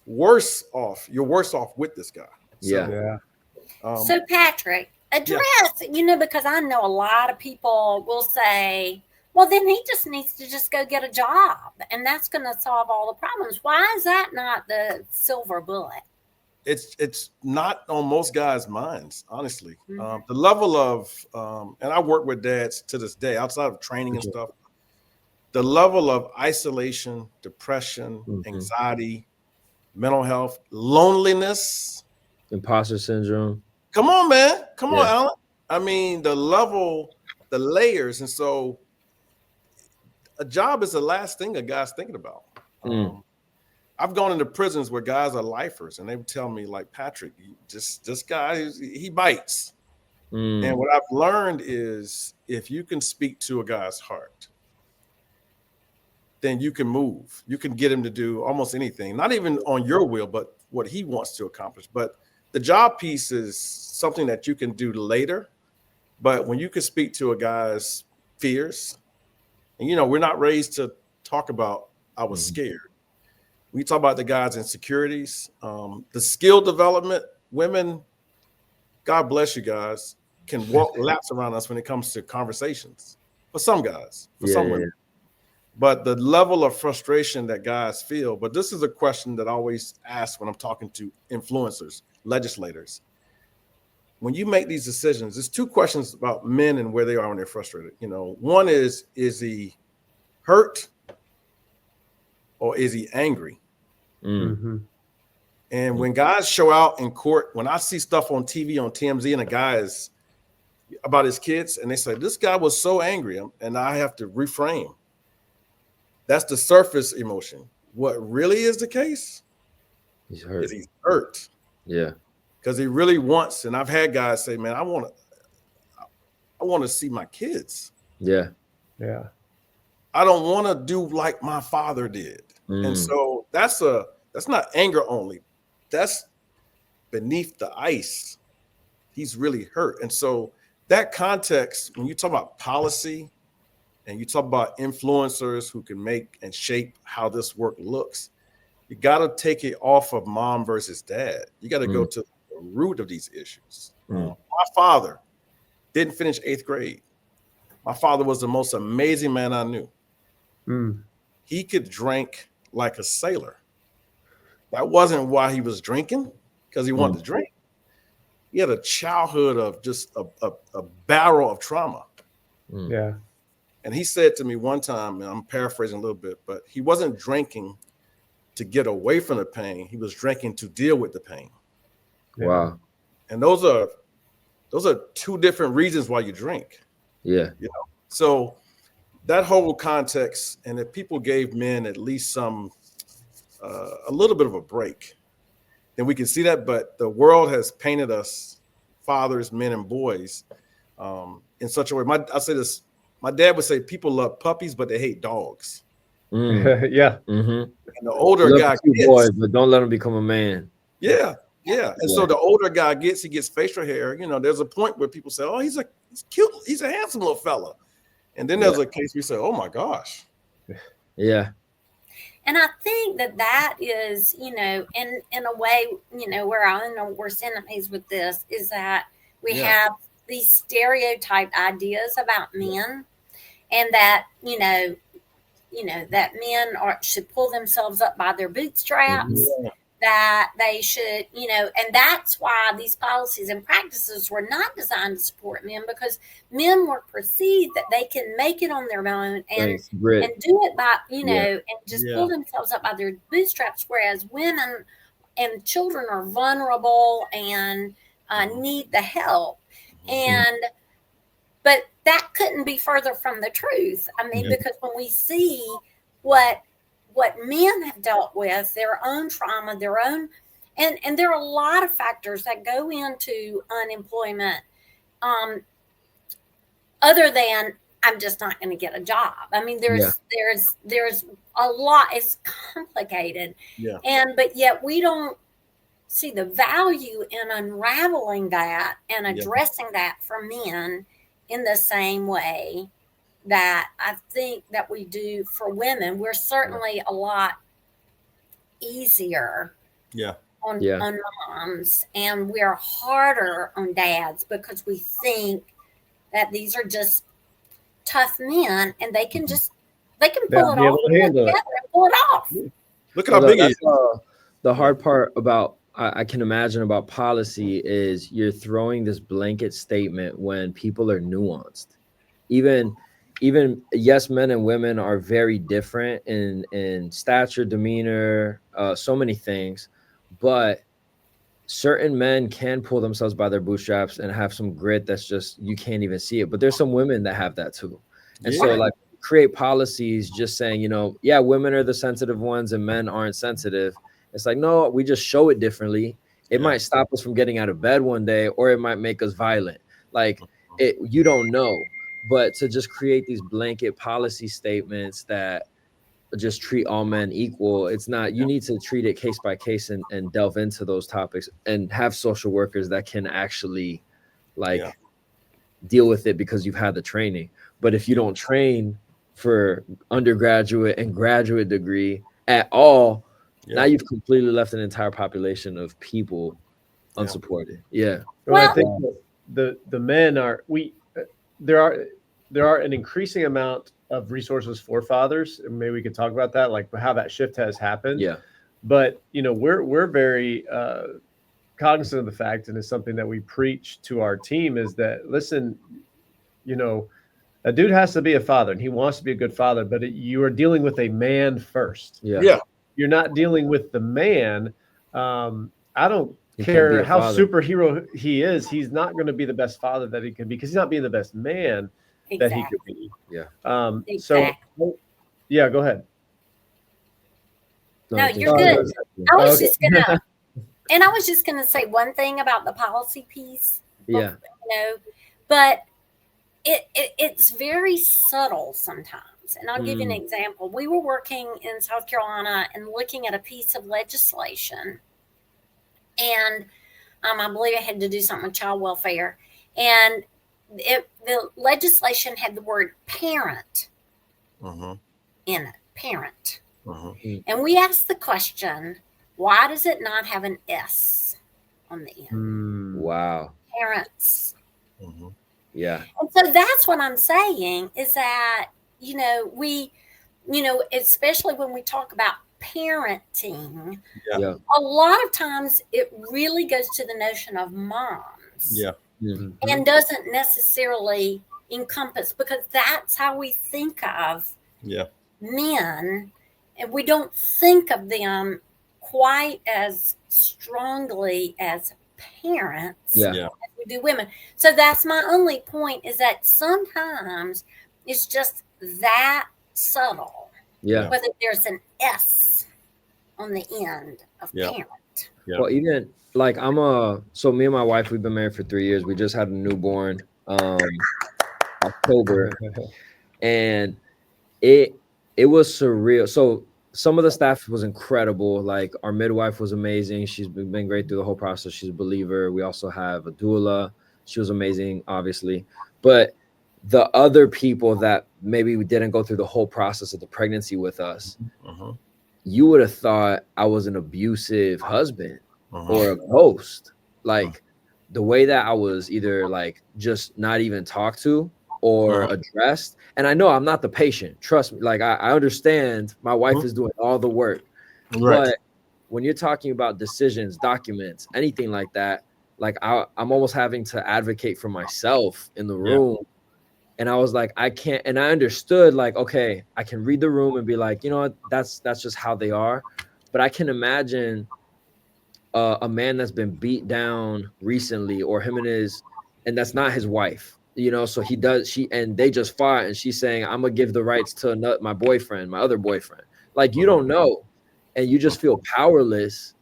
worse off. You're worse off with this guy. So Patrick, address, because I know a lot of people will say, well, then he just needs to just go get a job and that's going to solve all the problems. Why is that not the silver bullet? It's not on most guys' minds, honestly. The level of, and I work with dads to this day, outside of training and stuff, the level of isolation, depression, anxiety, mental health, loneliness. Imposter syndrome. Come on, man. Come on, Allan. I mean, the level, the layers. And so a job is the last thing a guy's thinking about. I've gone into prisons where guys are lifers and they would tell me like, Patrick, this guy, he bites. And what I've learned is if you can speak to a guy's heart, then you can move. You can get him to do almost anything, not even on your will, but what he wants to accomplish. But the job piece is something that you can do later. But when you can speak to a guy's fears, and we're not raised to talk about I was scared. We talk about the guy's insecurities, the skill development. Women, God bless you guys, can walk laps around us when it comes to conversations. For some guys, for some women. But the level of frustration that guys feel, but this is a question that I always ask when I'm talking to influencers, legislators. When you make these decisions, there's two questions about men and where they are when they're frustrated. One is he hurt or is he angry? And when guys show out in court, when I see stuff on TV, on TMZ, and a guy is about his kids, and they say, this guy was so angry, and I have to reframe. That's the surface emotion. What really is the case? He's hurt. Is he's hurt. Yeah. Because he really wants, and I've had guys say, man, I want to see my kids. Yeah. I don't want to do like my father did. And so that's not anger only. That's beneath the ice. He's really hurt. And so that context, when you talk about policy and you talk about influencers who can make and shape how this work looks, you got to take it off of mom versus dad. You got to go to the root of these issues. My father didn't finish 8th grade. My father was the most amazing man I knew. He could drink like a sailor. That wasn't why he was drinking, because he wanted to drink. He had a childhood of just a barrel of trauma. And he said to me one time, and I'm paraphrasing a little bit, but he wasn't drinking to get away from the pain. He was drinking to deal with the pain. Wow. And those are two different reasons why you drink. Yeah. So that whole context, and if people gave men at least a little bit of a break, then we can see that. But the world has painted us, fathers, men, and boys, in such a way. I say this. My dad would say people love puppies, but they hate dogs. Yeah. And the older guy gets, boys, but don't let him become a man. Yeah. And so the older guy gets, he gets facial hair. There's a point where people say, "Oh, he's cute, he's a handsome little fella," and then there's a case we say, "Oh my gosh." Yeah. And I think that is, in a way, where I know we're enemies with this is that we have these stereotyped ideas about men, and that that men should pull themselves up by their bootstraps. That they should, and that's why these policies and practices were not designed to support men, because men were perceived that they can make it on their own and do it by, and just pull themselves up by their bootstraps, whereas women and children are vulnerable and need the help. But that couldn't be further from the truth. I mean, because when we see what men have dealt with, their own trauma, their own, and there are a lot of factors that go into unemployment, other than I'm just not going to get a job. I mean, there's a lot. It's complicated, but yet we don't see the value in unraveling that and addressing that for men in the same way that I think that we do for women. We're certainly a lot easier on moms, and we're harder on dads because we think that these are just tough men and they can pull it off together and pull it off. Look at how big he is. The hard part about I can imagine about policy is you're throwing this blanket statement when people are nuanced. Even yes, men and women are very different in stature, demeanor, so many things, but certain men can pull themselves by their bootstraps and have some grit that's just, you can't even see it. But there's some women that have that too. And so like create policies just saying, you know, yeah, women are the sensitive ones and men aren't sensitive. It's like, no, we just show it differently. It might stop us from getting out of bed one day, or it might make us violent. Like you don't know. But to just create these blanket policy statements that just treat all men equal, it's not. You need to treat it case by case and delve into those topics and have social workers that can actually deal with it because you've had the training. But if you don't train for undergraduate and graduate degree at all, now you've completely left an entire population of people unsupported. Well, I think the men are there are an increasing amount of resources for fathers, and maybe we could talk about that, like how that shift has happened. But you know, we're very cognizant of the fact, and it's something that we preach to our team, is that, listen, you know, a dude has to be a father and he wants to be a good father, but you are dealing with a man first. You're not dealing with the man. I don't care how superhero he is. He's not going to be the best father that he can be because he's not being the best man that he could be. So, go ahead. No, you're good. I was just gonna say one thing about the policy piece. You know, but it's very subtle sometimes. And I'll give you an example. We were working in South Carolina and looking at a piece of legislation, and I believe it had to do something with child welfare. And the legislation had the word parent in it, parent. And we asked the question, why does it not have an S on the end? Wow. Parents. Yeah. And so that's what I'm saying, is that, you know, we, you know, especially when we talk about parenting, a lot of times it really goes to the notion of moms. And doesn't necessarily encompass, because that's how we think of men, and we don't think of them quite as strongly as parents as we do women. So that's my only point, is that sometimes it's just that subtle, whether there's an S on the end of parent. Well, even like so me and my wife, we've been married for 3 years. We just had a newborn October, and it was surreal. So some of the staff was incredible. Like our midwife was amazing. She's been great through the whole process. She's a believer. We also have a doula. She was amazing, obviously. But the other people that maybe didn't go through the whole process of the pregnancy with us, you would have thought I was an abusive husband or a ghost. Like the way that I was either like just not even talked to or addressed. And I know I'm not the patient. Trust me. Like I understand my wife is doing all the work. But when you're talking about decisions, documents, anything like that, like I'm almost having to advocate for myself in the room. And I was like, I can't. And I understood, like, okay, I can read the room and be like, you know what, that's just how they are. But I can imagine a man that's been beat down recently, or and that's not his wife, you know, so he does, and they just fought, and she's saying, I'm gonna give the rights to my boyfriend, my other boyfriend. Like, you don't know, and you just feel powerless,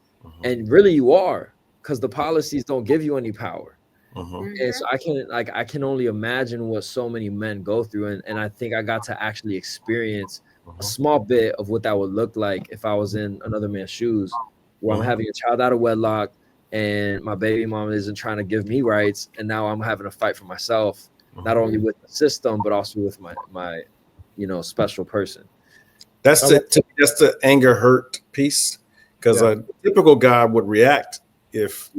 and really you are, because the policies don't give you any power. And so I can only imagine what so many men go through, and I think I got to actually experience a small bit of what that would look like if I was in another man's shoes, where I'm having a child out of wedlock, and my baby mom isn't trying to give me rights, and now I'm having to fight for myself, not only with the system but also with my you know, special person. That's the anger hurt piece, because a typical guy would react if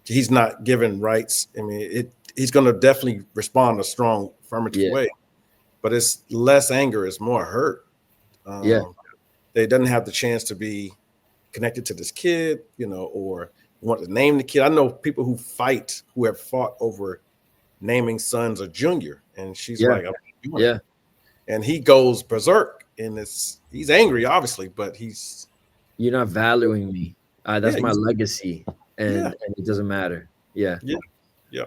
he's not given rights. I mean, he's going to definitely respond in a strong affirmative way, but it's less anger, it's more hurt. They doesn't have the chance to be connected to this kid, you know, or want to name the kid. I know people who have fought over naming sons a junior, and she's like, I'm doing it. And he goes berserk, and he's angry, obviously, but you're not valuing me. That's my legacy, and it doesn't matter. Yeah.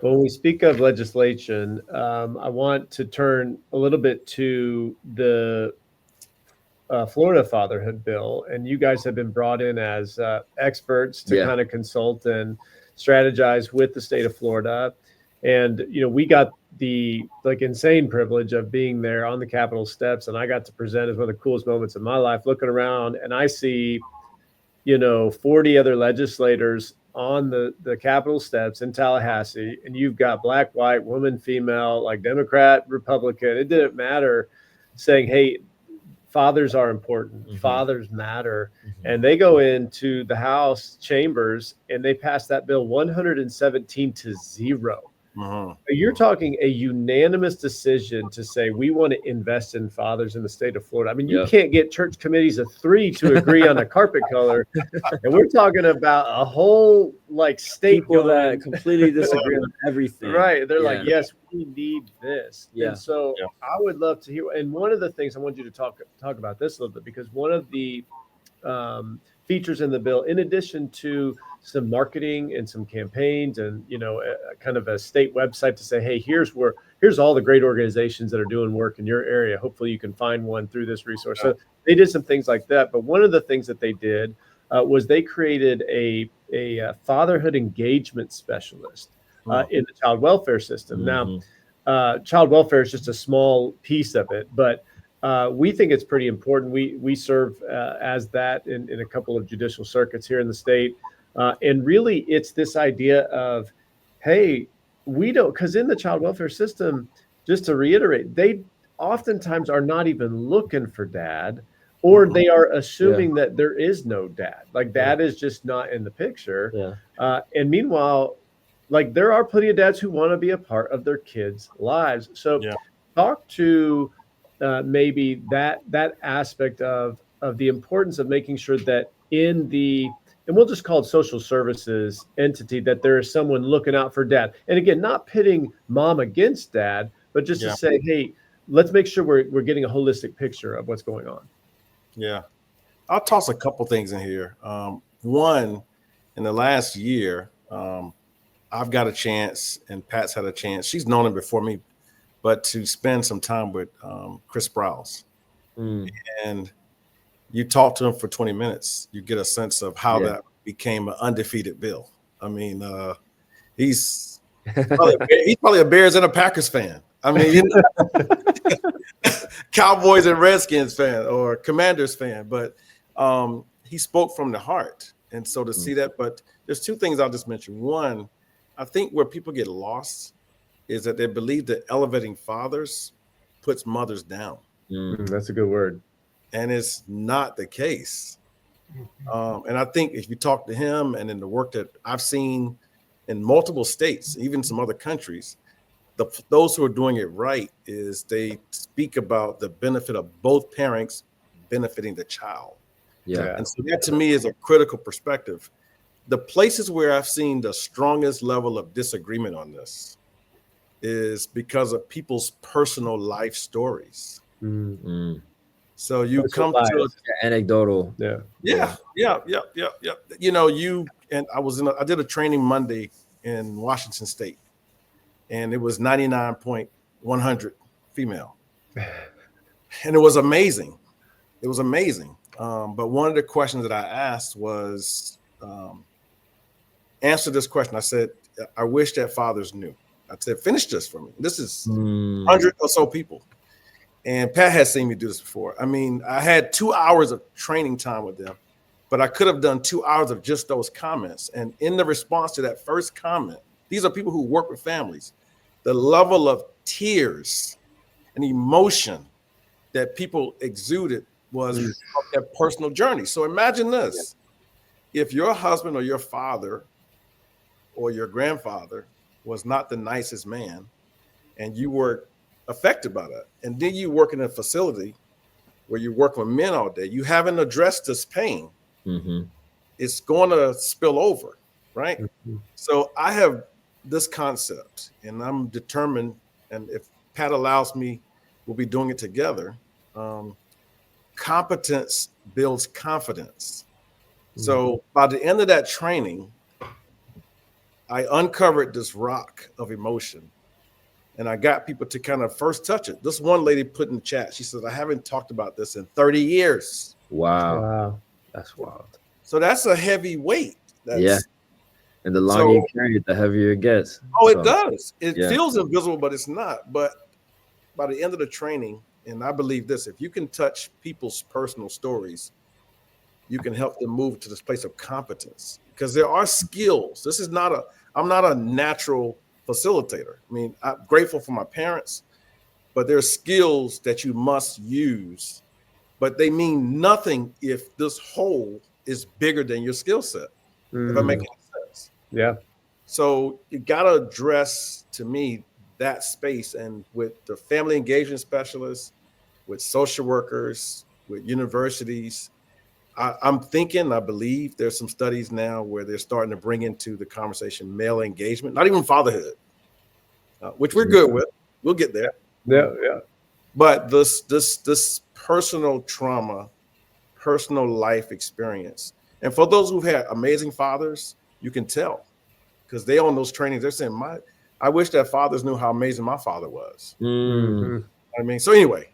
When we speak of legislation, I want to turn a little bit to the Florida fatherhood bill, and you guys have been brought in as experts to kind of consult and strategize with the state of Florida. And, you know, we got the insane privilege of being there on the Capitol steps, and I got to present as one of the coolest moments of my life, looking around, and I see, you know, 40 other legislators on the Capitol steps in Tallahassee, and you've got black, white, woman, female, like Democrat, Republican, it didn't matter, saying, hey, fathers are important. Fathers matter. And they go into the House chambers and they pass that bill 117-0. You're talking a unanimous decision to say we want to invest in fathers in the state of Florida. I mean, you can't get church committees of 3 to agree on a carpet color, and we're talking about a whole state people that completely disagree on everything. Right? They're like, yes, we need this. And so I would love to hear. And one of the things I want you to talk about this a little bit, because one of the features in the bill, in addition to some marketing and some campaigns and, you know, kind of a state website to say, hey, here's all the great organizations that are doing work in your area. Hopefully you can find one through this resource. So they did some things like that. But one of the things that they did was they created a fatherhood engagement specialist in the child welfare system. Now, child welfare is just a small piece of it, but we think it's pretty important. We serve as that in a couple of judicial circuits here in the state. And really, it's this idea of, hey, we don't, because in the child welfare system, just to reiterate, they oftentimes are not even looking for dad, or they are assuming that there is no dad. Like dad is just not in the picture. And meanwhile, there are plenty of dads who want to be a part of their kids' lives. So talk to maybe that aspect of the importance of making sure that in the, and we'll just call it social services entity, that there is someone looking out for dad. And again, not pitting mom against dad, but just to say, hey, let's make sure we're getting a holistic picture of what's going on. Yeah. I'll toss a couple things in here. One, in the last year, I've got a chance, and Pat's had a chance. She's known him before me, but to spend some time with Chris Sprouse. And you talk to him for 20 minutes, you get a sense of how that became an undefeated bill. I mean, he's probably a Bears and a Packers fan. I mean, you know, Cowboys and Redskins fan or Commanders fan, but he spoke from the heart. And so to see that, but there's 2 things I'll just mention. One, I think where people get lost is that they believe that elevating fathers puts mothers down. That's a good word. And it's not the case. And I think if you talk to him, and in the work that I've seen in multiple states, even some other countries, those who are doing it right is they speak about the benefit of both parents benefiting the child. And so that to me is a critical perspective. The places where I've seen the strongest level of disagreement on this is because of people's personal life stories. So you come to anecdotal. Yeah. You know, I did a training Monday in Washington State, and it was 99.100 female. And it was amazing. It was amazing. But one of the questions that I asked was, answer this question. I said, I wish that fathers knew. I said, finish this for me. This is 100 or so people. And Pat has seen me do this before. I mean, I had 2 hours of training time with them, but I could have done 2 hours of just those comments. And in the response to that first comment, these are people who work with families, the level of tears and emotion that people exuded was of their personal journey. So imagine this. If your husband or your father or your grandfather was not the nicest man, and you were affected by that, and then you work in a facility where you work with men all day, you haven't addressed this pain, it's going to spill over, right? So I have this concept, and I'm determined, and if Pat allows me, we'll be doing it together. Competence builds confidence. So by the end of that training, I uncovered this rock of emotion, and I got people to kind of first touch it. This one lady put in the chat, she says, I haven't talked about this in 30 years. Wow. That's wild. So that's a heavy weight. Yeah. And the longer you carry it, the heavier it gets. Oh, it does. It feels invisible, but it's not. But by the end of the training, and I believe this, if you can touch people's personal stories, you can help them move to this place of competence, because there are skills. This is not I'm not a natural facilitator. I mean, I'm grateful for my parents, but there are skills that you must use, but they mean nothing if this whole is bigger than your skill set. If I make any sense. Yeah. So you got to address, to me, that space. And with the family engagement specialists, with social workers, with universities, I'm thinking, I believe there's some studies now where they're starting to bring into the conversation male engagement, not even fatherhood, which we're good with. We'll get there. Yeah. But this personal trauma, personal life experience. And for those who've had amazing fathers, you can tell, because they on those trainings, they're saying, I wish that fathers knew how amazing my father was. I mean, so anyway,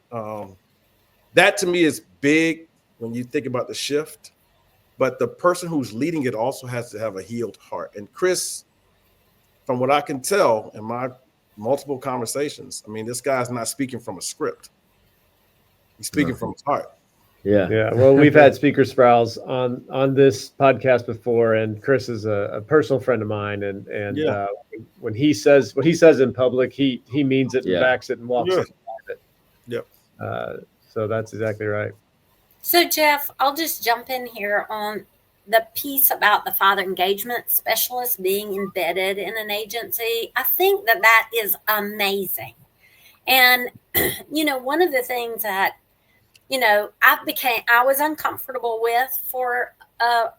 that to me is big when you think about the shift, but the person who's leading it also has to have a healed heart. And Chris, from what I can tell in my multiple conversations, I mean, this guy's not speaking from a script. He's speaking from his heart. Yeah. Well, we've had Speaker Sprouse on this podcast before, and Chris is a personal friend of mine. And when he says what he says in public, he means it and backs it and walks it. Yep. So that's exactly right. So Jeff, I'll just jump in here on the piece about the father engagement specialist being embedded in an agency. I think that is amazing. And, one of the things that, I was uncomfortable with for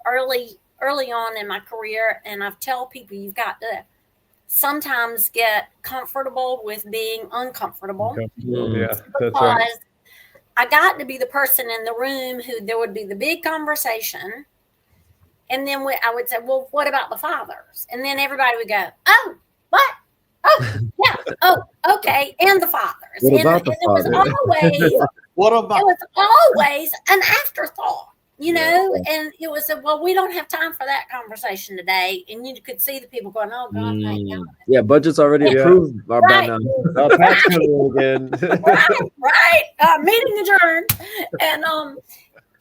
early on in my career. And I've told people you've got to sometimes get comfortable with being uncomfortable. Yeah, that's right. I got to be the person in the room who there would be the big conversation. And then I would say, well, what about the fathers? And then everybody would go, oh, what? Oh, yeah. Oh, okay. And the fathers. What about the fathers? It was always an afterthought. And it was, well, we don't have time for that conversation today. And you could see the people going, oh, God, thank God. Yeah, budget's already approved by now. Pat's coming again. right. Meeting adjourned.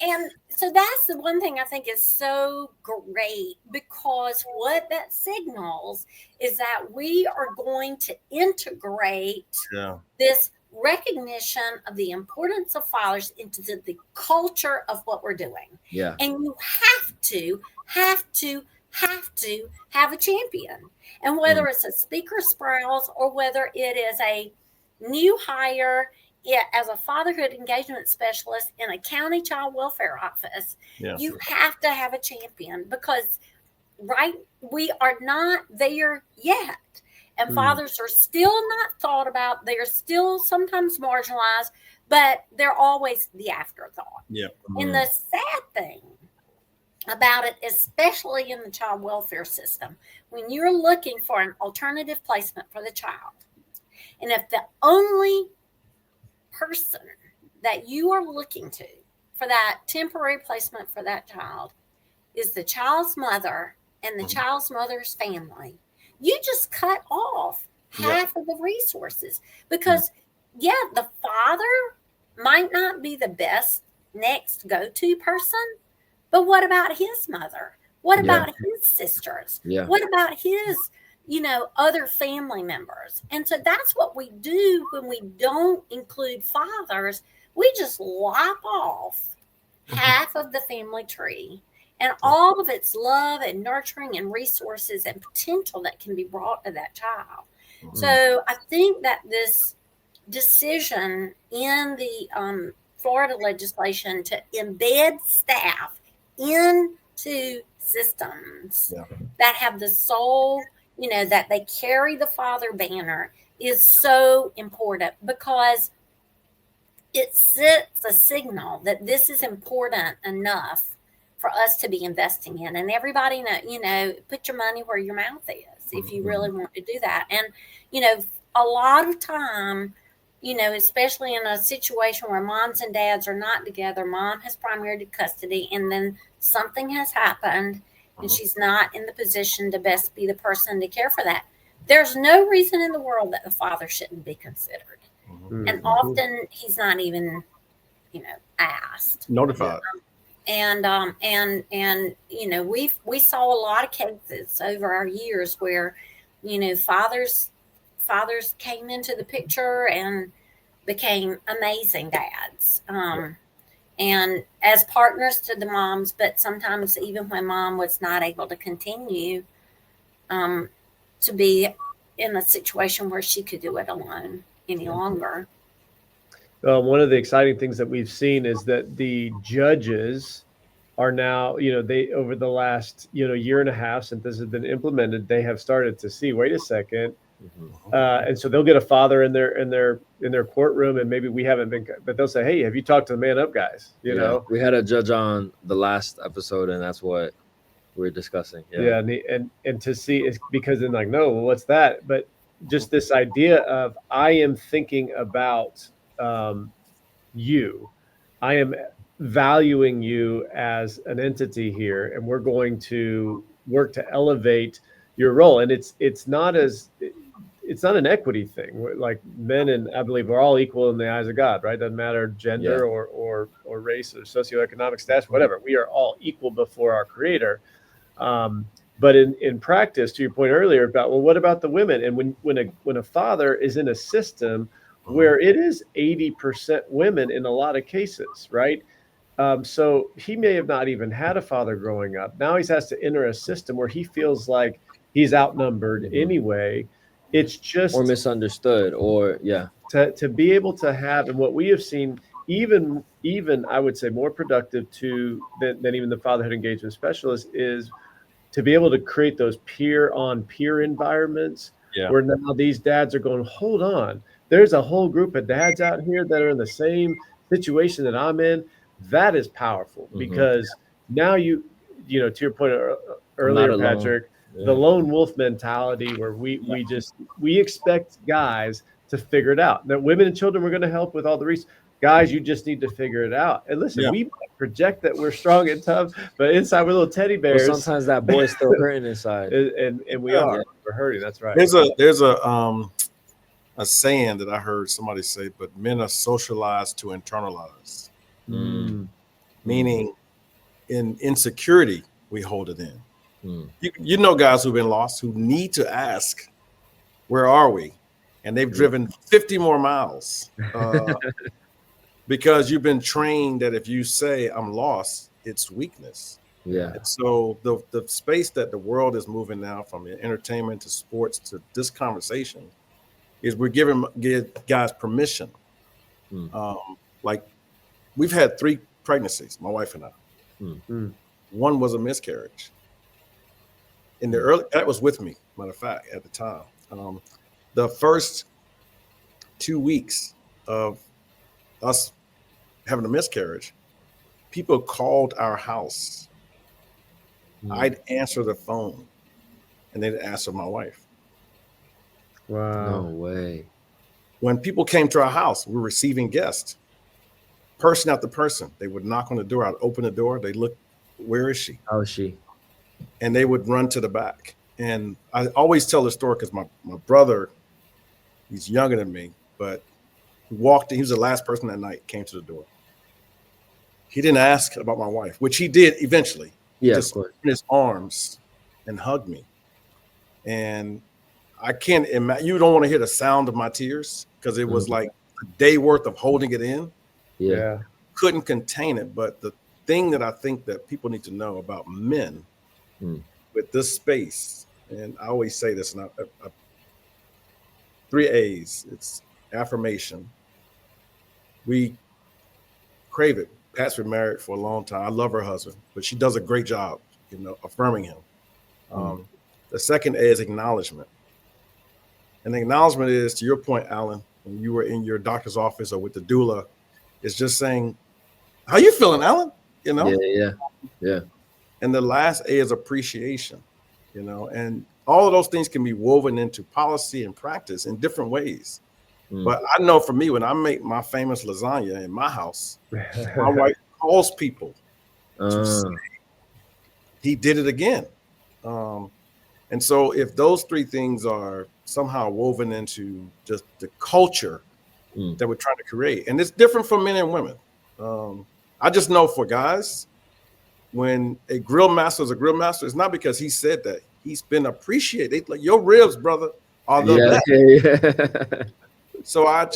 And so that's the one thing I think is so great, because what that signals is that we are going to integrate this recognition of the importance of fathers into the culture of what we're doing. Yeah. And you have to have a champion. And whether it's a Speaker Sprouse or whether it is a new hire as a fatherhood engagement specialist in a county child welfare office, you have to have a champion, because we are not there yet. And fathers are still not thought about. They're still sometimes marginalized, but they're always the afterthought. Yeah. And the sad thing about it, especially in the child welfare system. When you're looking for an alternative placement for the child, and if the only person that you are looking to for that temporary placement for that child is the child's mother and the child's mother's family, you just cut off half of the resources. Because, yeah, the father might not be the best next go-to person, but what about his mother? What about his sisters? What about his, other family members? And so that's what we do when we don't include fathers. We just lop off half of the family tree and all of its love and nurturing and resources and potential that can be brought to that child. So I think that this decision in the Florida legislation to embed staff into systems that have the sole, that they carry the father banner is so important, because it sets a signal that this is important enough for us to be investing in. And everybody put your money where your mouth is if you really want to do that. And, a lot of time, especially in a situation where moms and dads are not together, mom has primary custody, and then something has happened and she's not in the position to best be the person to care for that. There's no reason in the world that the father shouldn't be considered. And often he's not even, asked. Notified. We saw a lot of cases over our years where, fathers came into the picture and became amazing dads. And as partners to the moms, but sometimes even when mom was not able to continue to be in a situation where she could do it alone any longer. One of the exciting things that we've seen is that the judges are now, they, over the last, year and a half since this has been implemented, they have started to see, wait a second. And so they'll get a father in their courtroom, and maybe we haven't been, but they'll say, hey, have you talked to the man up guys? We had a judge on the last episode, and that's what we're discussing. And to see is because then no, well, what's that? But just this idea of, I am thinking about you, I am valuing you as an entity here, and we're going to work to elevate your role. And it's not an equity thing. Like, men, and I believe we're all equal in the eyes of God, right? Doesn't matter gender or race or socioeconomic status, whatever. We are all equal before our Creator. But in practice, to your point earlier about, well, what about the women? And when a father is in a system where it is 80% women in a lot of cases, right? So he may have not even had a father growing up. Now he has to enter a system where he feels like he's outnumbered anyway. It's just, or misunderstood, or to be able to have, and what we have seen, even I would say more productive than even the fatherhood engagement specialist, is to be able to create those peer-on-peer environments where now these dads are going, hold on, there's a whole group of dads out here that are in the same situation that I'm in. That is powerful, because now to your point earlier, Patrick, the lone wolf mentality, where we expect guys to figure it out. That women and children, we're going to help with all the reasons. Guys, you just need to figure it out. And listen, we project that we're strong and tough, but inside we're little teddy bears. But sometimes that boy's still hurting inside, and we are. We're hurting. That's right. There's a saying that I heard somebody say, but men are socialized to internalize. Meaning, in insecurity, we hold it in. You know guys who've been lost who need to ask, where are we? And they've driven 50 more miles because you've been trained that if you say I'm lost, it's weakness. And so the space that the world is moving now, from entertainment to sports to this conversation, is we're give guys permission. Like, we've had 3 pregnancies, my wife and I. One was a miscarriage. In the early, that was with me, matter of fact, at the time. The first 2 weeks of us having a miscarriage, people called our house I'd answer the phone and they'd answer my wife. Wow. No way. When people came to our house, we were receiving guests, person after person. They would knock on the door. I'd open the door. They'd look, where is she? How is she? And they would run to the back. And I always tell the story because my brother, he's younger than me, but he walked in. He was the last person that night, came to the door. He didn't ask about my wife, which he did eventually. Yeah, just of course. in his arms and hugged me. And I can't imagine, you don't want to hear the sound of my tears because it was like a day worth of holding it in. Yeah. Couldn't contain it. But the thing that I think that people need to know about men with this space, and I always say this, and 3 A's, it's affirmation. We crave it. Pat's been married for a long time. I love her husband, but she does a great job, affirming him. The second A is acknowledgement. And the acknowledgement is, to your point, Allan, when you were in your doctor's office or with the doula, it's just saying, how you feeling, Allan? Yeah. And the last A is appreciation, and all of those things can be woven into policy and practice in different ways. But I know for me, when I make my famous lasagna in my house, my wife calls people to say, he did it again. And so if those 3 things are somehow woven into just the culture that we're trying to create, and it's different for men and women. I just know for guys, when a grill master is a grill master, it's not because he said that. He's been appreciated. Like, your ribs, brother, are the best. So I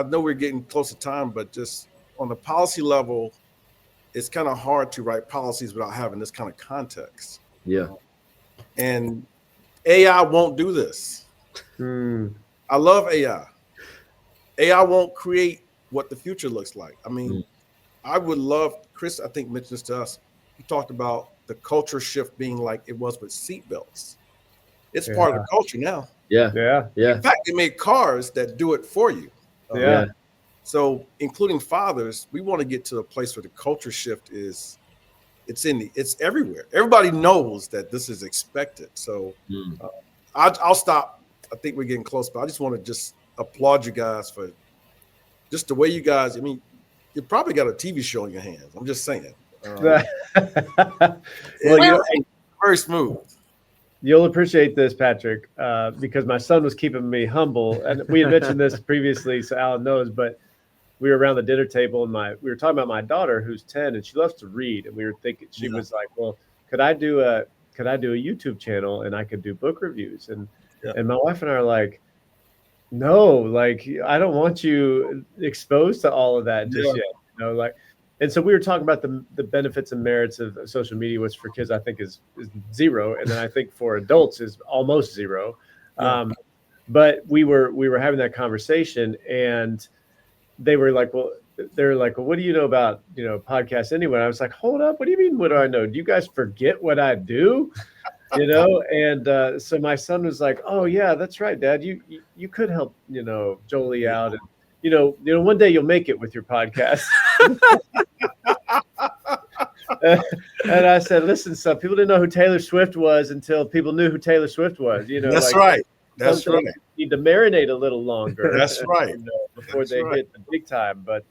know we're getting close to time, but just on the policy level, it's kind of hard to write policies without having this kind of context. Yeah. And AI won't do this. I love AI. AI won't create what the future looks like. I mean, I would love, Chris, I think, mentioned this to us. He talked about the culture shift being like it was with seatbelts. It's part of the culture now. Yeah. In fact, they make cars that do it for you. So, including fathers, we want to get to a place where the culture shift is, it's everywhere. Everybody knows that this is expected. So, I'll stop. I think we're getting close, but I just want to just applaud you guys for just the way you guys. I mean, you probably got a TV show in your hands. I'm just saying. Very smooth. You'll appreciate this, Patrick, because my son was keeping me humble, and we had mentioned this previously, so Allan knows. But we were around the dinner table, and we were talking about my daughter, who's 10, and she loves to read. And we were thinking, she was like, "Well, could I do a YouTube channel, and I could do book reviews?" And my wife and I are like, "No, like, I don't want you exposed to all of that just yet." And so we were talking about the benefits and merits of social media, which for kids I think is 0, and then I think for adults is almost 0. But we were having that conversation, and they were like, "Well, what do you know about podcasts anyway?" And I was like, "Hold up, what do you mean? What do I know? Do you guys forget what I do?" And so my son was like, "Oh yeah, that's right, Dad. You could help Jolie out, and one day you'll make it with your podcast." And I said, "Listen, son, people didn't know who Taylor Swift was until people knew who Taylor Swift was. That's right. That's right. Need to marinate a little longer. That's right. Before they hit the big time." But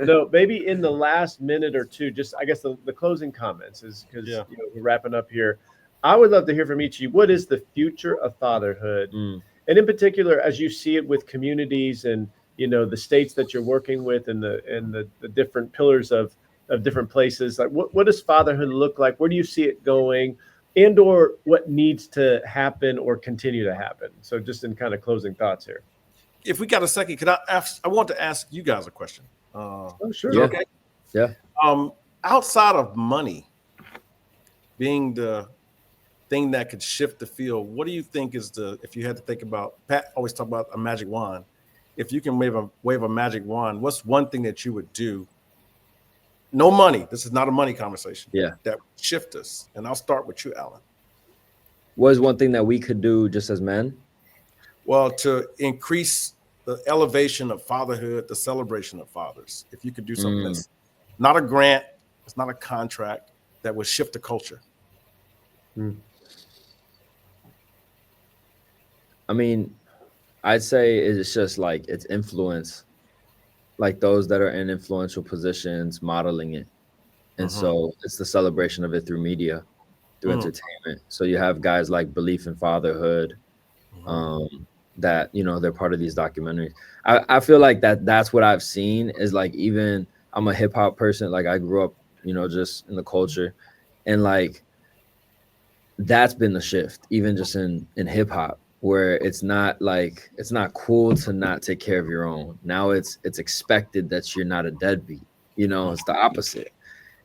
no, maybe in the last minute or two, just I guess the closing comments is because we're wrapping up here. I would love to hear from each of you. What is the future of fatherhood, and in particular, as you see it with communities and the states that you're working with, and the different pillars of different places? Like, what does fatherhood look like? Where do you see it going, and or what needs to happen or continue to happen? So, just in kind of closing thoughts here. If we got a second, could I ask? I want to ask you guys a question. Oh, sure. Yeah. Okay. Yeah. Outside of money being the thing that could shift the field, what do you think is if you had to think about, Pat always talk about a magic wand. If you can wave a magic wand, what's one thing that you would do? No money. This is not a money conversation. Yeah. That would shift us. And I'll start with you, Allan. What is one thing that we could do just as men? Well, to increase the elevation of fatherhood, the celebration of fathers. If you could do something that's not a grant, it's not a contract, that would shift the culture? I mean, I'd say it's just like it's influence, like those that are in influential positions modeling it. And so it's the celebration of it through media, through entertainment. So you have guys like Belief in Fatherhood, that, you know, they're part of these documentaries. I feel like that's what I've seen is like, even I'm a hip hop person, like I grew up, you know, just in the culture, and like that's been the shift, even just in hip hop, where it's not like, it's not cool to not take care of your own. Now it's expected that you're not a deadbeat. You know, it's the opposite.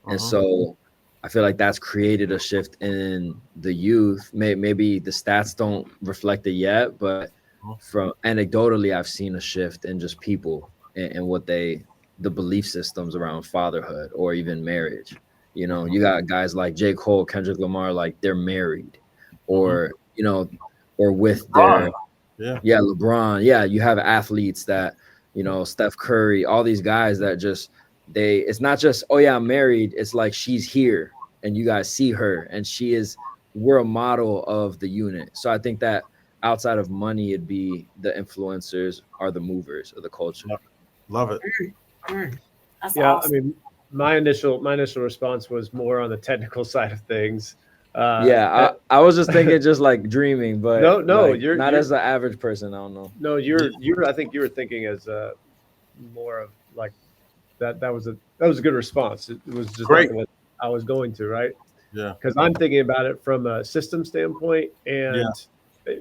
And so I feel like that's created a shift in the youth. Maybe the stats don't reflect it yet, but from anecdotally, I've seen a shift in just people and what the belief systems around fatherhood or even marriage. You know, you got guys like J. Cole, Kendrick Lamar, like they're married, or, you know, or with their, LeBron. Yeah, you have athletes that, you know, Steph Curry, all these guys that just, it's not just, oh yeah, I'm married. It's like she's here and you guys see her and we're a model of the unit. So I think that outside of money, it'd be the influencers are the movers of the culture. Love it. That's Yeah, awesome. I mean, my initial response was more on the technical side of things. I was just thinking, just like dreaming, but no, like, you're not you're, as the average person. I don't know. no, I think you were thinking as more of like that. That was a good response. It was just Great. not what I was going to, right? Yeah. Because I'm thinking about it from a system standpoint, and I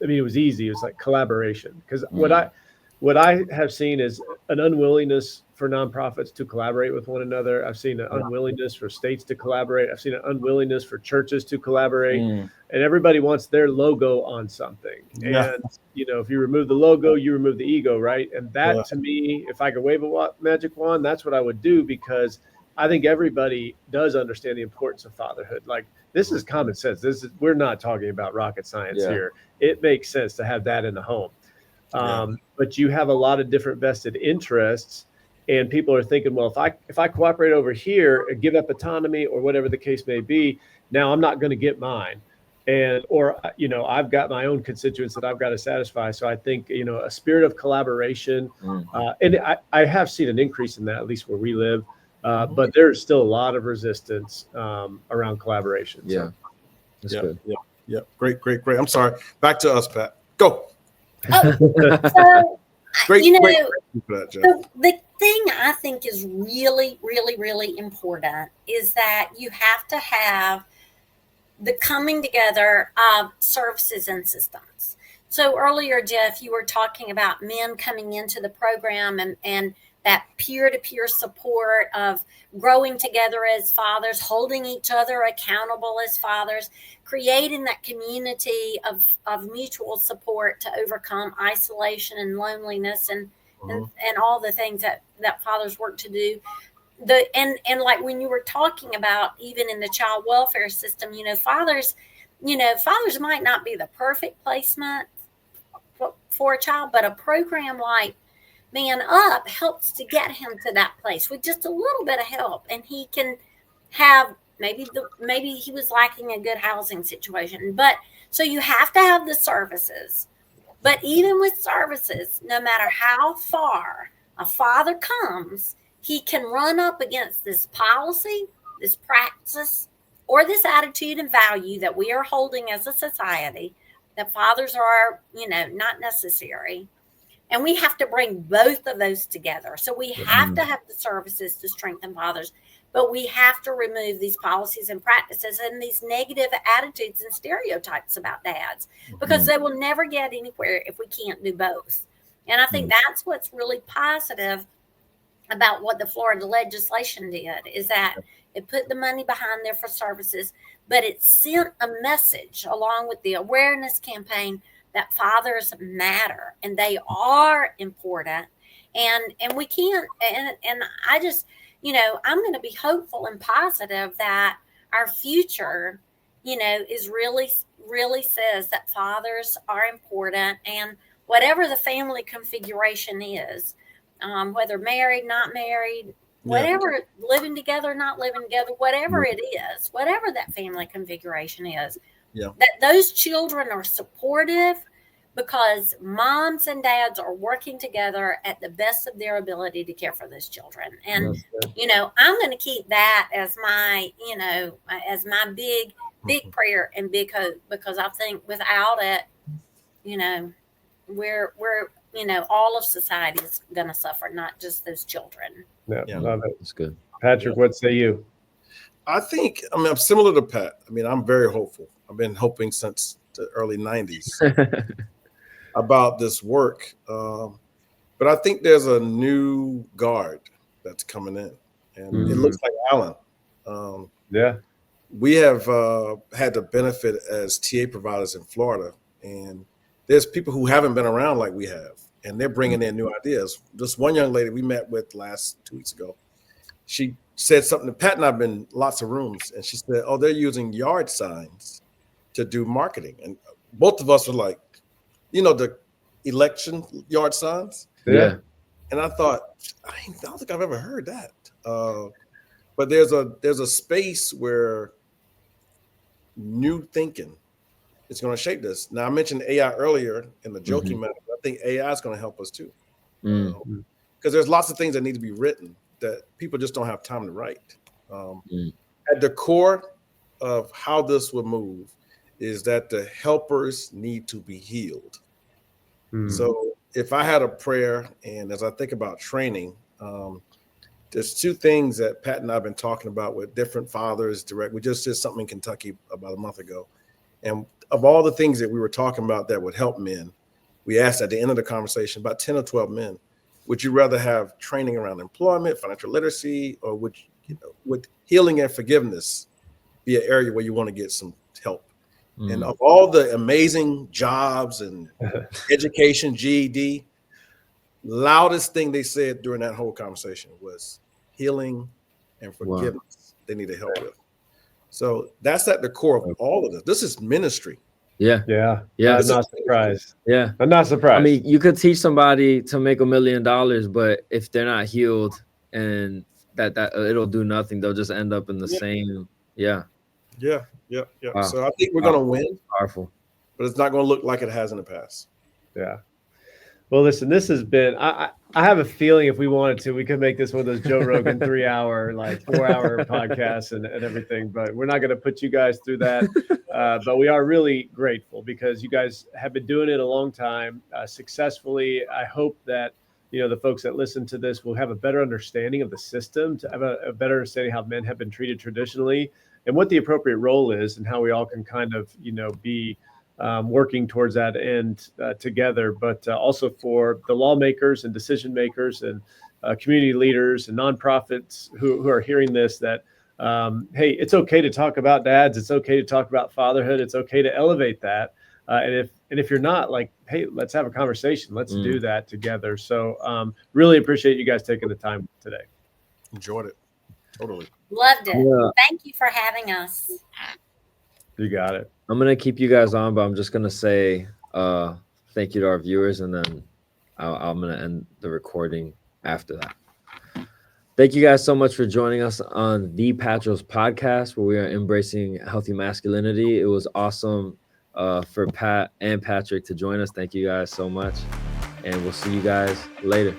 mean, it was easy. It was like collaboration. Because what I have seen is an unwillingness for nonprofits to collaborate with one another. I've seen an unwillingness for states to collaborate. I've seen an unwillingness for churches to collaborate, and everybody wants their logo on something. Yeah. And, you know, if you remove the logo, you remove the ego, right? And that to me, if I could wave a magic wand, that's what I would do, because I think everybody does understand the importance of fatherhood. Like, this is common sense. We're not talking about rocket science here. It makes sense to have that in the home. But you have a lot of different vested interests, and people are thinking, well, if I cooperate over here and give up autonomy or whatever the case may be, now I'm not going to get mine. Or, you know, I've got my own constituents that I've got to satisfy. So I think, you know, a spirit of collaboration, and I have seen an increase in that, at least where we live. But there's still a lot of resistance around collaboration. Yeah. That's good. Yeah. Great. I'm sorry. Back to us, Pat. Go. So, Great. you know, Great. the thing I think is really, really, really important is that you have to have the coming together of services and systems. So earlier, Jeff, you were talking about men coming into the program and that peer-to-peer support of growing together as fathers, holding each other accountable as fathers, creating that community of mutual support to overcome isolation and loneliness and all the things that fathers work to do. And like when you were talking about even in the child welfare system, you know, fathers might not be the perfect placement for a child, but a program like Man Up helps to get him to that place with just a little bit of help, and he can have maybe he was lacking a good housing situation. But so you have to have the services. But even with services, no matter how far a father comes, he can run up against this policy, this practice, or this attitude and value that we are holding as a society, that fathers are, you know, not necessary. And we have to bring both of those together. So we have to have the services to strengthen fathers, but we have to remove these policies and practices and these negative attitudes and stereotypes about dads, because they will never get anywhere if we can't do both. And I think that's what's really positive about what the Florida legislation did, is that it put the money behind there for services, but it sent a message along with the awareness campaign that fathers matter and they are important, and we can't, and I just, you know, I'm going to be hopeful and positive that our future, you know, is really says that fathers are important, and whatever the family configuration is, whether married, not married, whatever, living together, not living together, whatever it is, whatever that family configuration is, that those children are supportive because moms and dads are working together at the best of their ability to care for those children. And, I'm going to keep that as my, as my big prayer and big hope, because I think without it, we're all of society is going to suffer, not just those children. Yeah, love it. That's good. Patrick, what say you? I think, I'm similar to Pat. I'm very hopeful. I've been hoping since the early 90s about this work. But I think there's a new guard that's coming in, and it looks like Allan. We have had the benefit as TA providers in Florida, and there's people who haven't been around like we have, and they're bringing in new ideas. This one young lady we met with 2 weeks ago, she said something to Pat, and I've been in lots of rooms, and she said, "Oh, they're using yard signs to do marketing." And both of us were like, the election yard signs. Yeah. And I thought, I don't think I've ever heard that. But there's a space where new thinking is going to shape this. Now, I mentioned AI earlier in the joking manner. I think AI is going to help us too. Because there's lots of things that need to be written that people just don't have time to write. At the core of how this will move is that the helpers need to be healed. So if I had a prayer, and as I think about training, there's two things that Pat and I have been talking about with different fathers direct. We just did something in Kentucky about a month ago. And of all the things that we were talking about that would help men, we asked at the end of the conversation about 10 or 12 men, would you rather have training around employment, financial literacy, or would healing and forgiveness be an area where you want to get some help? And of all the amazing jobs and education, GED, loudest thing they said during that whole conversation was healing and forgiveness. They needed help with. So that's at the core of all of this. This is ministry. Yeah. I'm not surprised. I'm not surprised. You could teach somebody to make $1 million, but if they're not healed, and that it'll do nothing. They'll just end up in the same. Wow. So I think we're going to win. Powerful. But it's not going to look like it has in the past. Yeah. Well, listen, this has been, I have a feeling if we wanted to, we could make this one of those Joe Rogan 3-hour, 4-hour podcasts and everything, but we're not going to put you guys through that. But we are really grateful because you guys have been doing it a long time successfully. I hope that, the folks that listen to this will have a better understanding of the system, to have a better understanding how men have been treated traditionally and what the appropriate role is and how we all can kind of, be working towards that end together, but also for the lawmakers and decision makers and community leaders and nonprofits who are hearing this, that, hey, it's okay to talk about dads. It's okay to talk about fatherhood. It's okay to elevate that. And if you're not, hey, let's have a conversation. Let's do that together. So really appreciate you guys taking the time today. Enjoyed it. Totally. Loved it. Yeah. Thank you for having us. You got it. I'm going to keep you guys on, but I'm just going to say thank you to our viewers, and then I'm going to end the recording after that. Thank you guys so much for joining us on the Patros podcast, where we are embracing healthy masculinity. It was awesome for Pat and Patrick to join us. Thank you guys so much, and we'll see you guys later.